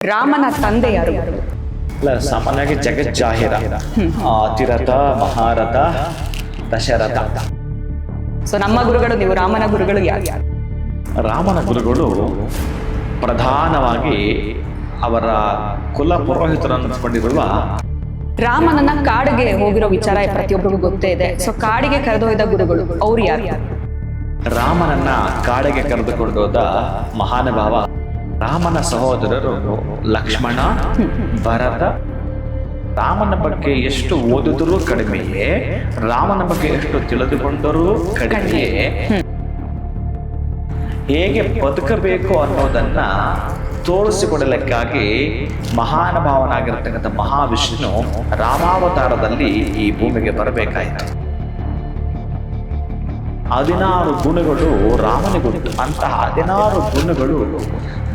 ರಾಮನ ತಂದೆ ಯಾರು? ಅಲ್ಲ, ಸಾಮಾನ್ಯವಾಗಿ ಜಗಜ್ಜಾಹಿರ, ಅತಿರಥ, ಮಹಾರಥ, ದಶರಥ. ಸೊ ನಮ್ಮ ಗುರುಗಳು, ನೀವು ರಾಮನ ಗುರುಗಳು ಯಾರು? ರಾಮನ ಗುರುಗಳು ಪ್ರಧಾನವಾಗಿ ಅವರ ಕುಲ ಪುರೋಹಿತರನ್ನು ಅನ್ಸ್ಕೊಂಡಿರುವ ರಾಮನನ್ನ ಕಾಡಿಗೆ ಹೋಗಿರೋ ವಿಚಾರ ಪ್ರತಿಯೊಬ್ಬರಿಗೂ ಗೊತ್ತೇ ಇದೆ. ಸೊ ಕಾಡಿಗೆ ಕರೆದೊಯ್ದ ಗುರುಗಳು ಅವ್ರು ಯಾರು? ರಾಮನನ್ನ ಕಾಡಿಗೆ ಕರೆದುಕೊಂಡೋದ ಮಹಾನುಭಾವ ರಾಮನ ಸಹೋದರರು ಲಕ್ಷ್ಮಣ, ಭರತ. ರಾಮನ ಬಗ್ಗೆ ಎಷ್ಟು ಓದಿದರೂ ಕಡಿಮೆಯೇ, ರಾಮನ ಬಗ್ಗೆ ಎಷ್ಟು ತಿಳಿದುಕೊಂಡರೂ ಕಡಿಮೆಯೇ. ಹೇಗೆ ಬದುಕಬೇಕು ಅನ್ನೋದನ್ನ ತೋರಿಸಿಕೊಡಲಿಕ್ಕಾಗಿ ಮಹಾನುಭಾವನಾಗಿರ್ತಕ್ಕಂಥ ಮಹಾವಿಷ್ಣು ರಾಮಾವತಾರದಲ್ಲಿ ಈ ಭೂಮಿಗೆ ಬರಬೇಕಾಯಿತು. 16 ಗುಣಗಳು ರಾಮನಿಗುಂಟು. ಅಂತಹ 16 ಗುಣಗಳು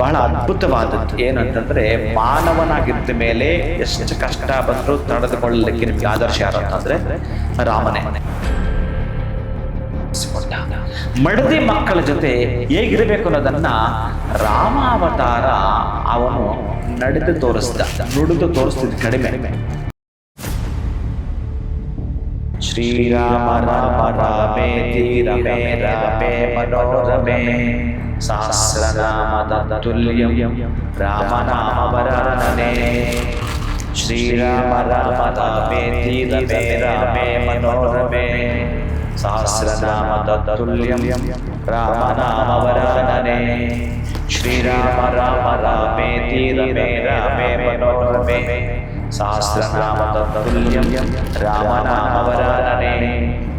ಬಹಳ ಅದ್ಭುತವಾದದ್ದು. ಏನಂತಂದ್ರೆ, ಮಾನವನಾಗಿದ್ದ ಮೇಲೆ ಎಷ್ಟು ಕಷ್ಟ ಬಂದರೂ ತಡೆದುಕೊಳ್ಳಲಿಕ್ಕೆ ನಿಮ್ಗೆ ಆದರ್ಶ ಯಾರು ಅಂತಂದ್ರೆ ರಾಮನೇ. ಮಡದಿ ಮಕ್ಕಳ ಜೊತೆ ಹೇಗಿರಬೇಕು ಅನ್ನೋದನ್ನ ರಾಮಾವತಾರ ಅವನು ನಡೆದು ತೋರಿಸ್ದ, ನುಡಿದು ತೋರಿಸ್ತಿದ್ ಕಡಿಮೆ. ಶ್ರೀರಾಮ ರಾಮ ರಾಮೇತಿ ರಮೇ ರಾಮೇ ಮನೋರಮೇ ಸಹಸ್ರನಾಮ ತತ್ತುಲ್ಯಂ ರಾಮನಾಮ ವರಾನನೆ. ಶ್ರೀರಾಮ ರಾಮ ರಾಮೇತಿ ರಮೇ ರಾಮೇ ಮನೋರಮೇ ಸಹಸ್ರನಾಮ ತತ್ತುಲ್ಯಂ ರಾಮನಾಮ ವರಾನನೆ. ಶ್ರೀರಾಮ ರಾಮ ರಾಮೇತಿ ರಮೇ ರಾಮೇ ಮನೋರಮೇ ಸಹಸ್ರನಾಮ ತತ್ತುಲ್ಯಂ ರಾಮನಾಮ ವರಾನನೆ.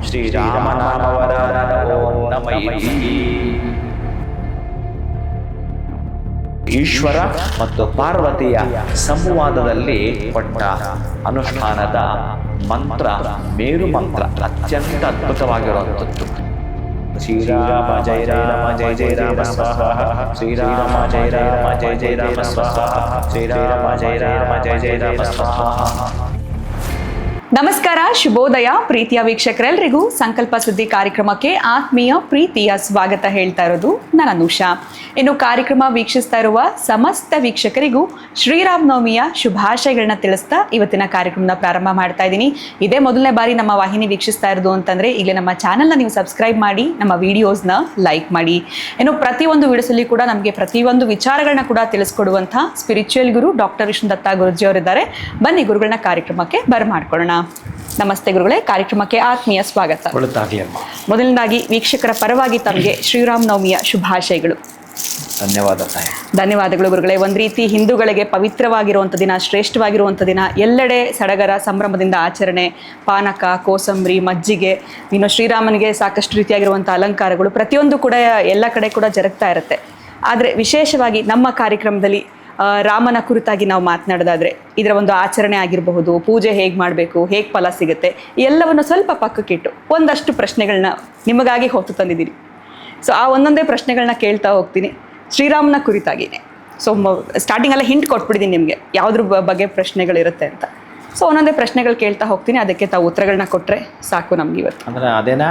ಶ್ರೀರಾಮನಾಮ ವರಾನನ ಓಂ ನಮಃ. ಈಶ್ವರ ಮತ್ತು ಪಾರ್ವತಿಯ ಸಂವಾದದಲ್ಲಿ ಕೊಟ್ಟ ಅನುಷ್ಠಾನದ ಮಂತ್ರ, ಮೇರು ಮಂತ್ರ, ಅತ್ಯಂತ ಅದ್ಭುತವಾಗಿರುವಂಥದ್ದು. ಶ್ರೀರಾಮ ಜಯ ರಾಮ ಜಯ ಜಯ ರಾಮ ಸ್ವಾಹ, ಶ್ರೀರಾಮ ಜಯ ರಾಮ ಜಯ ಜಯ ರಾಮ ಸ್ವಾಹ, ಶ್ರೀರಾಮ ಜಯ ರಾಮ ಜಯ ಜಯ ರಾಮ ಸ್ವಾಹ. ನಮಸ್ಕಾರ, ಶುಭೋದಯ ಪ್ರೀತಿಯ ವೀಕ್ಷಕರೆಲ್ಲರಿಗೂ ಸಂಕಲ್ಪ ಸುದ್ದಿ ಕಾರ್ಯಕ್ರಮಕ್ಕೆ ಆತ್ಮೀಯ ಪ್ರೀತಿಯ ಸ್ವಾಗತ ಹೇಳ್ತಾ ಇರೋದು ನಾನು ಅನುಷಾ. ಇನ್ನು ಕಾರ್ಯಕ್ರಮ ವೀಕ್ಷಿಸ್ತಾ ಇರುವ ಸಮಸ್ತ ವೀಕ್ಷಕರಿಗೂ ಶ್ರೀರಾಮನವಮಿಯ ಶುಭಾಶಯಗಳನ್ನ ತಿಳಿಸ್ತಾ ಇವತ್ತಿನ ಕಾರ್ಯಕ್ರಮನ ಪ್ರಾರಂಭ ಮಾಡ್ತಾ ಇದ್ದೀನಿ. ಇದೇ ಮೊದಲನೇ ಬಾರಿ ನಮ್ಮ ವಾಹಿನಿ ವೀಕ್ಷಿಸ್ತಾ ಇರೋದು ಅಂತಂದ್ರೆ ಇಲ್ಲಿ ನಮ್ಮ ಚಾನೆಲ್ನ ನೀವು ಸಬ್ಸ್ಕ್ರೈಬ್ ಮಾಡಿ, ನಮ್ಮ ವಿಡಿಯೋಸ್ನ ಲೈಕ್ ಮಾಡಿ. ಇನ್ನು ಪ್ರತಿಯೊಂದು ವಿಡಿಯೋಸಲ್ಲಿ ಕೂಡ ನಮಗೆ ಪ್ರತಿಯೊಂದು ವಿಚಾರಗಳನ್ನ ಕೂಡ ತಿಳಿಸ್ಕೊಡುವಂಥ ಸ್ಪಿರಿಚುವಲ್ ಗುರು ಡಾಕ್ಟರ್ ವಿಷ್ಣು ದತ್ತ ಗುರುಜಿ ಅವರಿದ್ದಾರೆ. ಬನ್ನಿ ಗುರುಗಳನ್ನ ಕಾರ್ಯಕ್ರಮಕ್ಕೆ ಬರಮಾಡ್ಕೊಳ್ಳೋಣ. ನಮಸ್ತೆ ಗುರುಗಳೇ, ಕಾರ್ಯಕ್ರಮಕ್ಕೆ ಆತ್ಮೀಯ ಸ್ವಾಗತ. ಮೊದಲನೇದಾಗಿ ವೀಕ್ಷಕರ ಪರವಾಗಿ ತಮಗೆ ಶ್ರೀರಾಮನವಮಿಯ ಶುಭಾಶಯಗಳು. ಧನ್ಯವಾದಗಳು ಗುರುಗಳೇ. ಒಂದು ರೀತಿ ಹಿಂದೂಗಳಿಗೆ ಪವಿತ್ರವಾಗಿರುವಂಥ ದಿನ, ಶ್ರೇಷ್ಠವಾಗಿರುವಂಥ ದಿನ. ಎಲ್ಲೆಡೆ ಸಡಗರ ಸಂಭ್ರಮದಿಂದ ಆಚರಣೆ, ಪಾನಕ, ಕೋಸಂಬರಿ, ಮಜ್ಜಿಗೆ, ಇನ್ನು ಶ್ರೀರಾಮನಿಗೆ ಸಾಕಷ್ಟು ರೀತಿಯಾಗಿರುವಂಥ ಅಲಂಕಾರಗಳು ಪ್ರತಿಯೊಂದು ಕೂಡ ಎಲ್ಲ ಕಡೆ ಕೂಡ ಜರುಗ್ತಾ ಇರುತ್ತೆ. ಆದರೆ ವಿಶೇಷವಾಗಿ ನಮ್ಮ ಕಾರ್ಯಕ್ರಮದಲ್ಲಿ ರಾಮನ ಕುರಿತಾಗಿ ನಾವು ಮಾತನಾಡೋದಾದರೆ ಇದರ ಒಂದು ಆಚರಣೆ ಆಗಿರಬಹುದು, ಪೂಜೆ ಹೇಗೆ ಮಾಡಬೇಕು, ಹೇಗೆ ಫಲ ಸಿಗುತ್ತೆ, ಎಲ್ಲವನ್ನು ಸ್ವಲ್ಪ ಪಕ್ಕಕ್ಕಿಟ್ಟು ಒಂದಷ್ಟು ಪ್ರಶ್ನೆಗಳನ್ನ ನಿಮಗಾಗಿ ಹೊತ್ತು ತಂದಿದ್ದೀನಿ. ಸೊ ಆ ಒಂದೊಂದೇ ಪ್ರಶ್ನೆಗಳನ್ನ ಕೇಳ್ತಾ ಹೋಗ್ತೀನಿ ಶ್ರೀರಾಮನ ಕುರಿತಾಗಿನೇ. ಸೊ ಸ್ಟಾರ್ಟಿಂಗಲ್ಲ ಹಿಂಟ್ ಕೊಟ್ಬಿಟ್ಟಿದ್ದೀನಿ ನಿಮಗೆ ಯಾವುದ್ರ ಬಗ್ಗೆ ಪ್ರಶ್ನೆಗಳಿರುತ್ತೆ ಅಂತ. ಸೊ ಒಂದೊಂದೇ ಪ್ರಶ್ನೆಗಳು ಕೇಳ್ತಾ ಹೋಗ್ತೀನಿ, ಅದಕ್ಕೆ ತಾವು ಉತ್ತರಗಳನ್ನ ಕೊಟ್ಟರೆ ಸಾಕು ನಮ್ಗೆ ಇವತ್ತು. ಅಂದರೆ ಅದೇನಾ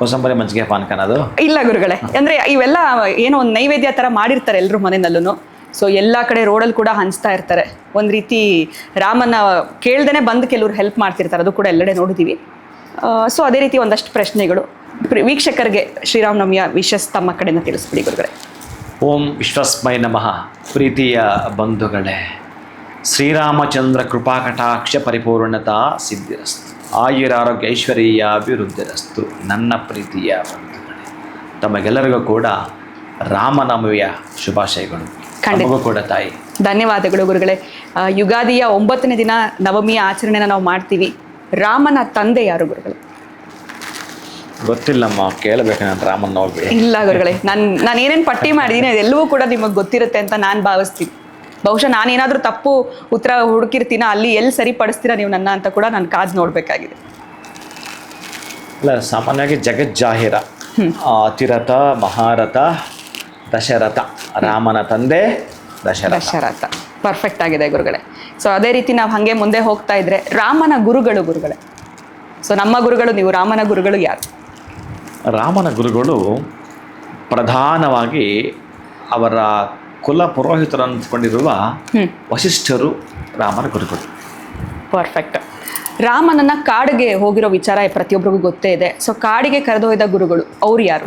ಕೋಸಂಬರಿ ಮಜ್ಜಿಗೆ ಪಾನಕ ಅನ್ನೋದು? ಇಲ್ಲ ಗುರುಗಳೇ, ಅಂದರೆ ಇವೆಲ್ಲ ಏನೋ ಒಂದು ನೈವೇದ್ಯ ಥರ ಮಾಡಿರ್ತಾರೆ ಎಲ್ಲರೂ ಮನೆಯಲ್ಲೂ. ಸೊ ಎಲ್ಲ ಕಡೆ ರೋಡಲ್ಲಿ ಕೂಡ ಹಂಚ್ತಾ ಇರ್ತಾರೆ. ಒಂದು ರೀತಿ ರಾಮನ ಕೇಳ್ದೇ ಬಂದು ಕೆಲವರು ಹೆಲ್ಪ್ ಮಾಡ್ತಿರ್ತಾರೆ, ಅದು ಕೂಡ ಎಲ್ಲೆಡೆ ನೋಡಿದ್ದೀವಿ. ಸೊ ಅದೇ ರೀತಿ ಒಂದಷ್ಟು ಪ್ರಶ್ನೆಗಳು ವೀಕ್ಷಕರಿಗೆ ಶ್ರೀರಾಮನವಮಿಯ ವಿಶಸ್ ತಮ್ಮ ಕಡೆಯಿಂದ ತಿಳಿಸ್ಬಿಡಿ ಗುರುಗಳೇ. ಓಂ ವಿಶ್ವಸ್ಮೈ ನಮಃ. ಪ್ರೀತಿಯ ಬಂಧುಗಳೇ, ಶ್ರೀರಾಮಚಂದ್ರ ಕೃಪಾಕಟಾಕ್ಷ ಪರಿಪೂರ್ಣತಾ ಸಿದ್ಧಿರಸ್ತು, ಆಯುರಾರೋಗ್ಯ ಐಶ್ವರ್ಯ ಅಭಿವೃದ್ಧಿರಸ್ತು. ನನ್ನ ಪ್ರೀತಿಯ ಬಂಧುಗಳೇ, ತಮಗೆಲ್ಲರಿಗೂ ಕೂಡ ರಾಮನವಮಿಯ ಶುಭಾಶಯಗಳು. ಕೂಡ ತಾಯಿ ಧನ್ಯವಾದಗಳು ಗುರುಗಳೇ. ಯುಗಾದಿಯ 9ನೇ ದಿನ ನವಮಿಯ ಆಚರಣೆನ ನಾವು ಮಾಡ್ತೀವಿ. ರಾಮನ ತಂದೆ ಯಾರು ಗುರುಗಳೇ? ಗೊತ್ತಿಲ್ಲಮ್ಮ, ಕೇಳಬೇಕು ನಾನು ರಾಮನ ನೋಡ್ಬೇಡಿ. ಇಲ್ಲ ಗುರುಗಳೇ, ನಾನು ಏನೇನು ಪಟ್ಟಿ ಮಾಡಿದ್ದೀನಿ ಅದೆಲ್ಲವೂ ಕೂಡ ನಿಮಗೆ ಗೊತ್ತಿರುತ್ತೆ ಅಂತ ನಾನು ಭಾವಿಸ್ತೀನಿ. ಬಹುಶಃ ನಾನೇನಾದರೂ ತಪ್ಪು ಉತ್ತರ ಹುಡುಕಿರ್ತೀನ, ಅಲ್ಲಿ ಎಲ್ಲಿ ಸರಿಪಡಿಸ್ತೀರಾ ನೀವು ನನ್ನ ಅಂತ ಕೂಡ ನಾನು ಕಾದು ನೋಡಬೇಕಾಗಿದೆ. ಅಲ್ಲ, ಸಾಮಾನ್ಯವಾಗಿ ಜಗಜ್ಜಾಹಿರ, ಅತಿರಥ, ಮಹಾರಥ, ದಶರಥ. ರಾಮನ ತಂದೆ ದಶರಥ. ಪರ್ಫೆಕ್ಟ್ ಆಗಿದೆ ಗುರುಗಳೇ. ಸೊ ಅದೇ ರೀತಿ ನಾವು ಹಾಗೆ ಮುಂದೆ ಹೋಗ್ತಾ ಇದ್ರೆ ರಾಮನ ಗುರುಗಳೇ. ಸೊ ನಮ್ಮ ಗುರುಗಳು, ನೀವು ರಾಮನ ಗುರುಗಳು ಯಾರು? ರಾಮನ ಗುರುಗಳು ಪ್ರಧಾನವಾಗಿ ಅವರ ಕುಲ ಪುರೋಹಿತರು ಅಂದ್ಕೊಂಡಿರುವ ವಸಿಷ್ಠರು ರಾಮನ ಗುರುಗಳು. ಪರ್ಫೆಕ್ಟ್. ರಾಮನನ್ನ ಕಾಡಿಗೆ ಹೋಗಿರೋ ವಿಚಾರ ಪ್ರತಿಯೊಬ್ಬರಿಗೂ ಗೊತ್ತೇ ಇದೆ. ಸೊ ಕಾಡಿಗೆ ಕರೆದೊಯ್ದ ಗುರುಗಳು ಅವ್ರು ಯಾರು?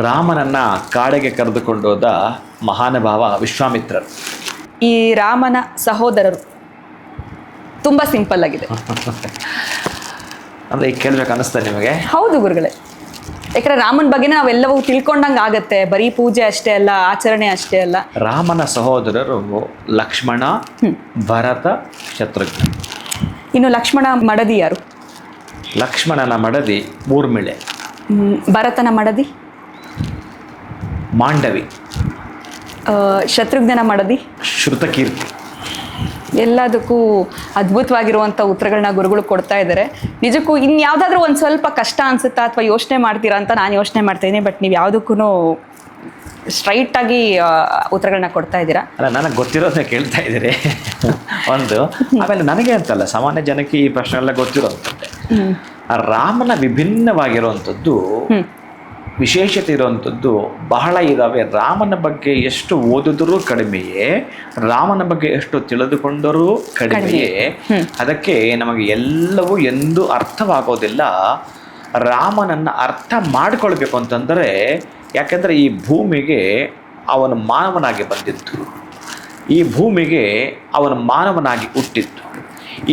ರಾಮನನ್ನ ಕಾಡಿಗೆ ಕರೆದುಕೊಂಡೋದ ಮಹಾನುಭಾವ ವಿಶ್ವಾಮಿತ್ರರು. ಈ ರಾಮನ ಸಹೋದರರು ತುಂಬಾ ಸಿಂಪಲ್ ಆಗಿದೆ. ಅಂದ್ರೆ ಈಗ ಕೇಳ್ಬೇಕು ಅನಿಸ್ತದೆ ನಿಮಗೆ? ಹೌದು ಗುರುಗಳೇ, ಯಾಕಂದ್ರೆ ರಾಮನ ಬಗ್ಗೆ ನಾವೆಲ್ಲವೂ ತಿಳ್ಕೊಂಡಂಗೆ ಆಗತ್ತೆ. ಬರೀ ಪೂಜೆ ಅಷ್ಟೇ ಅಲ್ಲ, ಆಚರಣೆ ಅಷ್ಟೇ ಅಲ್ಲ. ರಾಮನ ಸಹೋದರರು ಲಕ್ಷ್ಮಣ, ಭರತ, ಶತ್ರುಘ್ನ. ಇನ್ನು ಲಕ್ಷ್ಮಣ ಮಡದಿ ಯಾರು? ಲಕ್ಷ್ಮಣನ ಮಡದಿ ಊರ್ಮಿಳೆ. ಭರತನ ಮಡದಿ ಮಾಂಡವಿ. ಶತ್ರುಘ್ನನ ಮಡದಿ ಶ್ರುತಕೀರ್ತಿ. ಎಲ್ಲದಕ್ಕೂ ಅದ್ಭುತವಾಗಿರುವಂಥ ಉತ್ತರಗಳನ್ನ ಗುರುಗಳು ಕೊಡ್ತಾ ಇದ್ದಾರೆ. ನಿಜಕ್ಕೂ ಇನ್ಯಾವುದಾದ್ರೂ ಒಂದು ಸ್ವಲ್ಪ ಕಷ್ಟ ಅನಿಸುತ್ತಾ ಅಥವಾ ಯೋಚನೆ ಮಾಡ್ತೀರಾ ಅಂತ ನಾನು ಯೋಚನೆ ಮಾಡ್ತಾಯಿದ್ದೀನಿ. ಬಟ್ ನೀವು ಯಾವುದಕ್ಕೂ ಸ್ಟ್ರೈಟಾಗಿ ಉತ್ತರಗಳನ್ನ ಕೊಡ್ತಾ ಇದ್ದೀರಾ. ಅಲ್ಲ, ನನಗೆ ಗೊತ್ತಿರೋದನ್ನ ಕೇಳ್ತಾ ಇದ್ದೀರಿ ಒಂದು. ಆಮೇಲೆ ನನಗೆ ಅಂತಲ್ಲ, ಸಾಮಾನ್ಯ ಜನಕ್ಕೆ ಈ ಪ್ರಶ್ನೆಲ್ಲ ಗೊತ್ತಿರೋಂಥದ್ದೇ. ರಾಮನ ವಿಭಿನ್ನವಾಗಿರುವಂಥದ್ದು, ವಿಶೇಷತೆ ಇರುವಂಥದ್ದು ಬಹಳ ಇದ್ದಾವೆ. ರಾಮನ ಬಗ್ಗೆ ಎಷ್ಟು ಓದಿದರೂ ಕಡಿಮೆಯೇ, ರಾಮನ ಬಗ್ಗೆ ಎಷ್ಟು ತಿಳಿದುಕೊಂಡರೂ ಕಡಿಮೆಯೇ. ಅದಕ್ಕೆ ನಮಗೆ ಎಲ್ಲವೂ ಎಂದೂ ಅರ್ಥವಾಗೋದಿಲ್ಲ. ರಾಮನನ್ನು ಅರ್ಥ ಮಾಡಿಕೊಳ್ಬೇಕು ಅಂತಂದರೆ, ಯಾಕೆಂದರೆ ಈ ಭೂಮಿಗೆ ಅವನು ಮಾನವನಾಗಿ ಬಂದಿದ್ದು, ಈ ಭೂಮಿಗೆ ಅವನು ಮಾನವನಾಗಿ ಹುಟ್ಟಿದ್ದು,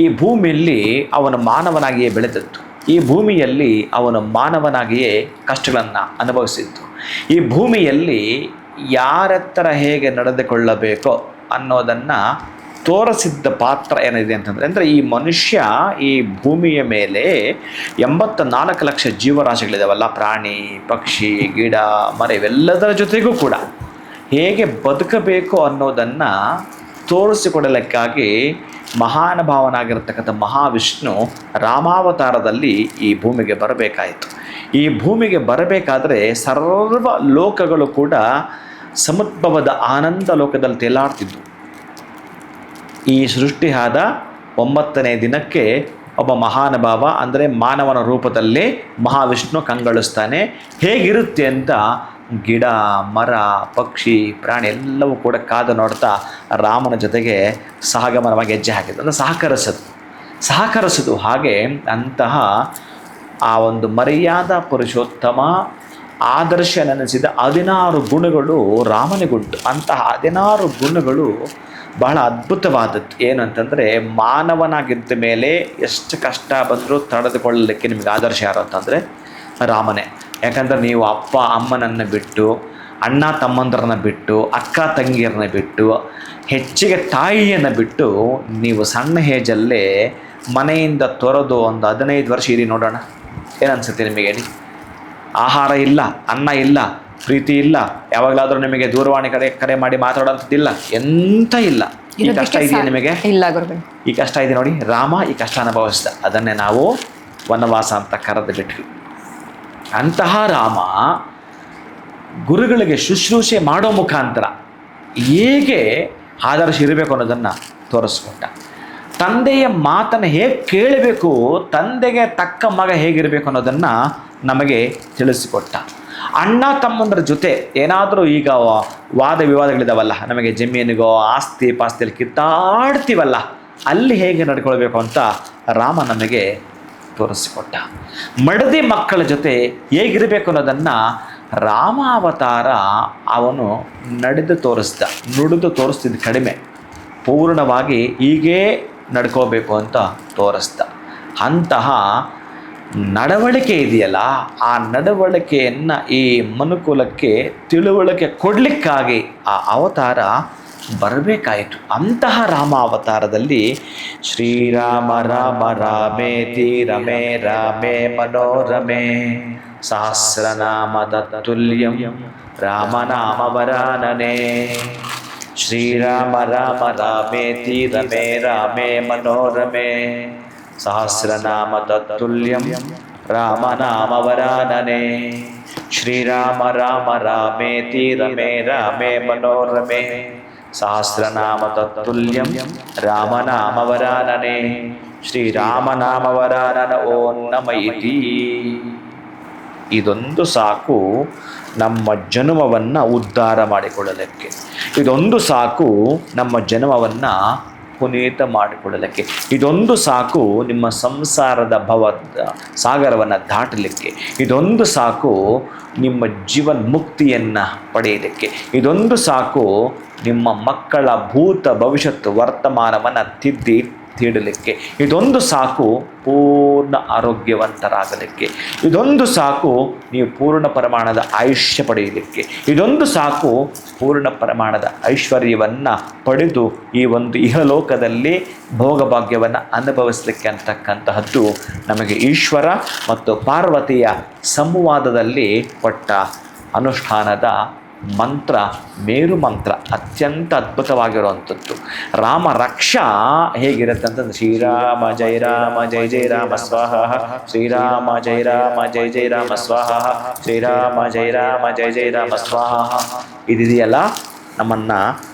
ಈ ಭೂಮಿಯಲ್ಲಿ ಅವನು ಮಾನವನಾಗಿಯೇ ಬೆಳೆದದ್ದು, ಈ ಭೂಮಿಯಲ್ಲಿ ಅವನು ಮಾನವನಾಗಿಯೇ ಕಷ್ಟಗಳನ್ನು ಅನುಭವಿಸಿದ್ದು, ಈ ಭೂಮಿಯಲ್ಲಿ ಯಾರತ್ರ ಹೇಗೆ ನಡೆದುಕೊಳ್ಳಬೇಕೋ ಅನ್ನೋದನ್ನು ತೋರಿಸಿದ್ದ ಪಾತ್ರ ಏನಿದೆ ಅಂತಂದರೆ, ಅಂದರೆ ಈ ಮನುಷ್ಯ ಈ ಭೂಮಿಯ ಮೇಲೆ 84 ಲಕ್ಷ ಜೀವರಾಶಿಗಳಿದಾವಲ್ಲ, ಪ್ರಾಣಿ, ಪಕ್ಷಿ, ಗಿಡ, ಮರ, ಇವೆಲ್ಲದರ ಜೊತೆಗೂ ಕೂಡ ಹೇಗೆ ಬದುಕಬೇಕು ಅನ್ನೋದನ್ನು ತೋರಿಸಿಕೊಡಲಿಕ್ಕಾಗಿ ಮಹಾನುಭಾವನಾಗಿರ್ತಕ್ಕಂಥ ಮಹಾವಿಷ್ಣು ರಾಮಾವತಾರದಲ್ಲಿ ಈ ಭೂಮಿಗೆ ಬರಬೇಕಾಯಿತು. ಈ ಭೂಮಿಗೆ ಬರಬೇಕಾದ್ರೆ ಸರ್ವ ಲೋಕಗಳು ಕೂಡ ಸಮುದ್ಭವದ ಆನಂದ ಲೋಕದಲ್ಲಿ ತೇಲಾಡ್ತಿದ್ವು. ಈ ಸೃಷ್ಟಿಯಾದ 9ನೇ ದಿನಕ್ಕೆ ಒಬ್ಬ ಮಹಾನುಭಾವ ಅಂದರೆ ಮಾನವನ ರೂಪದಲ್ಲಿ ಮಹಾವಿಷ್ಣು ಕಂಗೊಳಿಸ್ತಾನೆ. ಹೇಗಿರುತ್ತೆ ಅಂತ ಗಿಡ, ಮರ, ಪಕ್ಷಿ, ಪ್ರಾಣಿ ಎಲ್ಲವೂ ಕೂಡ ಕಾದು ನೋಡ್ತಾ ರಾಮನ ಜೊತೆಗೆ ಸಹಗಮನವಾಗಿ ಹೆಜ್ಜೆ ಹಾಕಿದ್ದು, ಅಂದರೆ ಸಹಕರಿಸೋದು. ಹಾಗೆ ಅಂತಹ ಆ ಒಂದು ಮರ್ಯಾದಾ ಪುರುಷೋತ್ತಮ ಆದರ್ಶ ನೆನೆಸಿದ 16 ಗುಣಗಳು ರಾಮನಿಗುಂಟು. ಅಂತಹ 16 ಗುಣಗಳು ಬಹಳ ಅದ್ಭುತವಾದದ್ದು. ಏನು ಅಂತಂದರೆ, ಮಾನವನಾಗಿದ್ದ ಮೇಲೆ ಎಷ್ಟು ಕಷ್ಟ ಬಂದರೂ ತಡೆದುಕೊಳ್ಳಲಿಕ್ಕೆ ನಿಮಗೆ ಆದರ್ಶ ಯಾರು ಅಂತಂದರೆ ರಾಮನೇ. ಯಾಕಂದರೆ ನೀವು ಅಪ್ಪ ಅಮ್ಮನನ್ನು ಬಿಟ್ಟು, ಅಣ್ಣ ತಮ್ಮಂದರನ್ನ ಬಿಟ್ಟು, ಅಕ್ಕ ತಂಗಿಯರನ್ನ ಬಿಟ್ಟು, ಹೆಚ್ಚಿಗೆ ತಾಯಿಯನ್ನು ಬಿಟ್ಟು ನೀವು ಸಣ್ಣ ಏಜಲ್ಲೇ ಮನೆಯಿಂದ ತೊರೆದು ಒಂದು 15 ವರ್ಷ ಇರಿ ನೋಡೋಣ. ಏನನ್ಸುತ್ತೆ ನಿಮಗೆ? ಹೇಳಿ. ಆಹಾರ ಇಲ್ಲ, ಅನ್ನ ಇಲ್ಲ, ಪ್ರೀತಿ ಇಲ್ಲ, ಯಾವಾಗಲಾದರೂ ನಿಮಗೆ ದೂರವಾಣಿ ಕರೆ ಮಾಡಿ ಮಾತಾಡೋಂಥದ್ದಿಲ್ಲ, ಎಂತ ಇಲ್ಲ. ಈ ಕಷ್ಟ ಇದೆಯಾ ನಿಮಗೆ? ಇಲ್ಲ ಗುರುಗಳು, ಈ ಕಷ್ಟ ಇದೆ ನೋಡಿ. ರಾಮ ಈ ಕಷ್ಟ ಅನುಭವಿಸಿದ, ಅದನ್ನೇ ನಾವು ವನವಾಸ ಅಂತ ಕರೆದು ಬಿಟ್ವಿ. ಅಂತಹ ರಾಮ ಗುರುಗಳಿಗೆ ಶುಶ್ರೂಷೆ ಮಾಡೋ ಮುಖಾಂತರ ಹೇಗೆ ಆದರ್ಶ ಇರಬೇಕು ಅನ್ನೋದನ್ನು ತೋರಿಸ್ಕೊಟ್ಟ. ತಂದೆಯ ಮಾತನ್ನು ಹೇಗೆ ಕೇಳಬೇಕು, ತಂದೆಗೆ ತಕ್ಕ ಮಗ ಹೇಗಿರಬೇಕು ಅನ್ನೋದನ್ನು ನಮಗೆ ತಿಳಿಸಿಕೊಟ್ಟ. ಅಣ್ಣ ತಮ್ಮಂದ್ರ ಜೊತೆ ಏನಾದರೂ ಈಗ ವಾದ ವಿವಾದಗಳಿದಾವಲ್ಲ, ನಮಗೆ ಜಮೀನಿಗೋ ಆಸ್ತಿ ಪಾಸ್ತಿಯಲ್ಲಿ ಕಿತ್ತಾಡ್ತೀವಲ್ಲ, ಅಲ್ಲಿ ಹೇಗೆ ನಡ್ಕೊಳ್ಬೇಕು ಅಂತ ರಾಮ ನಮಗೆ ತೋರಿಸಿಕೊಟ್ಟ. ಮಡದಿ ಮಕ್ಕಳ ಜೊತೆ ಹೇಗಿರಬೇಕು ಅನ್ನೋದನ್ನು ರಾಮಾವತಾರ ಅವನು ನುಡಿದು ತೋರಿಸ್ತಿದ್ದು ಕಡಿಮೆ, ಪೂರ್ಣವಾಗಿ ಹೀಗೇ ನಡ್ಕೋಬೇಕು ಅಂತ ತೋರಿಸ್ದ. ಅಂತಹ ನಡವಳಿಕೆ ಇದೆಯಲ್ಲ, ಆ ನಡವಳಿಕೆಯನ್ನು ಈ ಮನುಕುಲಕ್ಕೆ ತಿಳುವಳಿಕೆ ಕೊಡಲಿಕ್ಕಾಗಿ ಆ ಅವತಾರ ಬರಬೇಕಾಯಿತು. ಅಂತಹ ರಾಮ ಅವತಾರದಲ್ಲಿ ಶ್ರೀರಾಮ ರಾಮ ರಾಮೇತಿ ರಮೇ ರಾಮೇ ಮನೋರಮೇ ಸಹಸ್ರನಾಮ ತತ್ತುಲ್ಯಂ ರಾಮನಾಮವರಾನನೆ. ಶ್ರೀರಾಮ ರಾಮ ರಾಮೇತಿ ರಮೇ ರಾಮೇ ಮನೋರಮೇ ಸಹಸ್ರನಾಮ ತತ್ತುಲ್ಯಂ ರಾಮನಾಮವರಾನನೆ. ಶ್ರೀರಾಮ ರಾಮ ರಾಮೇತಿ ರಮೇ ರಾಮೇ ಮನೋರಮೇ ಸಹಸ್ರನಾಮ ತತ್ತುಲ್ಯಂ ರಾಮನಾಮವರಾನನೆ. ಶ್ರೀರಾಮನಾಮವರಾನನ ಓಂ ನಮ ಇತಿ. ಇದೊಂದು ಸಾಕು ನಮ್ಮ ಜನ್ಮವನ್ನು ಉದ್ಧಾರ ಮಾಡಿಕೊಳ್ಳಲಿಕ್ಕೆ. ಇದೊಂದು ಸಾಕು ನಮ್ಮ ಜನ್ಮವನ್ನು ಪುನೀತ ಮಾಡಿಕೊಳ್ಳಲಿಕ್ಕೆ. ಇದೊಂದು ಸಾಕು ನಿಮ್ಮ ಸಂಸಾರದ ಸಾಗರವನ್ನು ದಾಟಲಿಕ್ಕೆ. ಇದೊಂದು ಸಾಕು ನಿಮ್ಮ ಜೀವನ್ ಮುಕ್ತಿಯನ್ನು ಪಡೆಯಲಿಕ್ಕೆ. ಇದೊಂದು ಸಾಕು ನಿಮ್ಮ ಮಕ್ಕಳ ಭೂತ ಭವಿಷ್ಯತ್ತು ವರ್ತಮಾನವನ್ನು ತೀಡಲಿಕ್ಕೆ. ಇದೊಂದು ಸಾಕು ಪೂರ್ಣ ಆರೋಗ್ಯವಂತರಾಗಲಿಕ್ಕೆ. ಇದೊಂದು ಸಾಕು ನೀವು ಪೂರ್ಣ ಪ್ರಮಾಣದ ಆಯುಷ್ಯ ಪಡೆಯಲಿಕ್ಕೆ. ಇದೊಂದು ಸಾಕು ಪೂರ್ಣ ಪ್ರಮಾಣದ ಐಶ್ವರ್ಯವನ್ನು ಪಡೆದು ಈ ಒಂದು ಇಹಲೋಕದಲ್ಲಿ ಭೋಗಭಾಗ್ಯವನ್ನು ಅನುಭವಿಸಲಿಕ್ಕೆ ಅಂತಕ್ಕಂತಹದ್ದು ನಮಗೆ ಈಶ್ವರ ಮತ್ತು ಪಾರ್ವತಿಯ ಸಂವಾದದಲ್ಲಿ ಕೊಟ್ಟ ಅನುಷ್ಠಾನದ ಮಂತ್ರ, ಮೇರು ಮಂತ್ರ ಅತ್ಯಂತ ಅದ್ಭುತವಾಗಿರುವಂಥದ್ದು. ರಾಮ ರಕ್ಷಾ ಹೇಗಿರುತ್ತೆ ಅಂತಂದ್ರೆ ಶ್ರೀರಾಮ ಜಯ ರಾಮ ಜಯ ಜಯ ರಾಮ ಸ್ವಾಹ, ಶ್ರೀರಾಮ ಜಯ ರಾಮ ಜಯ ಜಯ ರಾಮ ಸ್ವಾಹ, ಶ್ರೀರಾಮ ಜಯ ರಾಮ ಜಯ ಜಯ ರಾಮ ಸ್ವಾಹ. ಇದೆಯಲ್ಲ ನಮ್ಮನ್ನು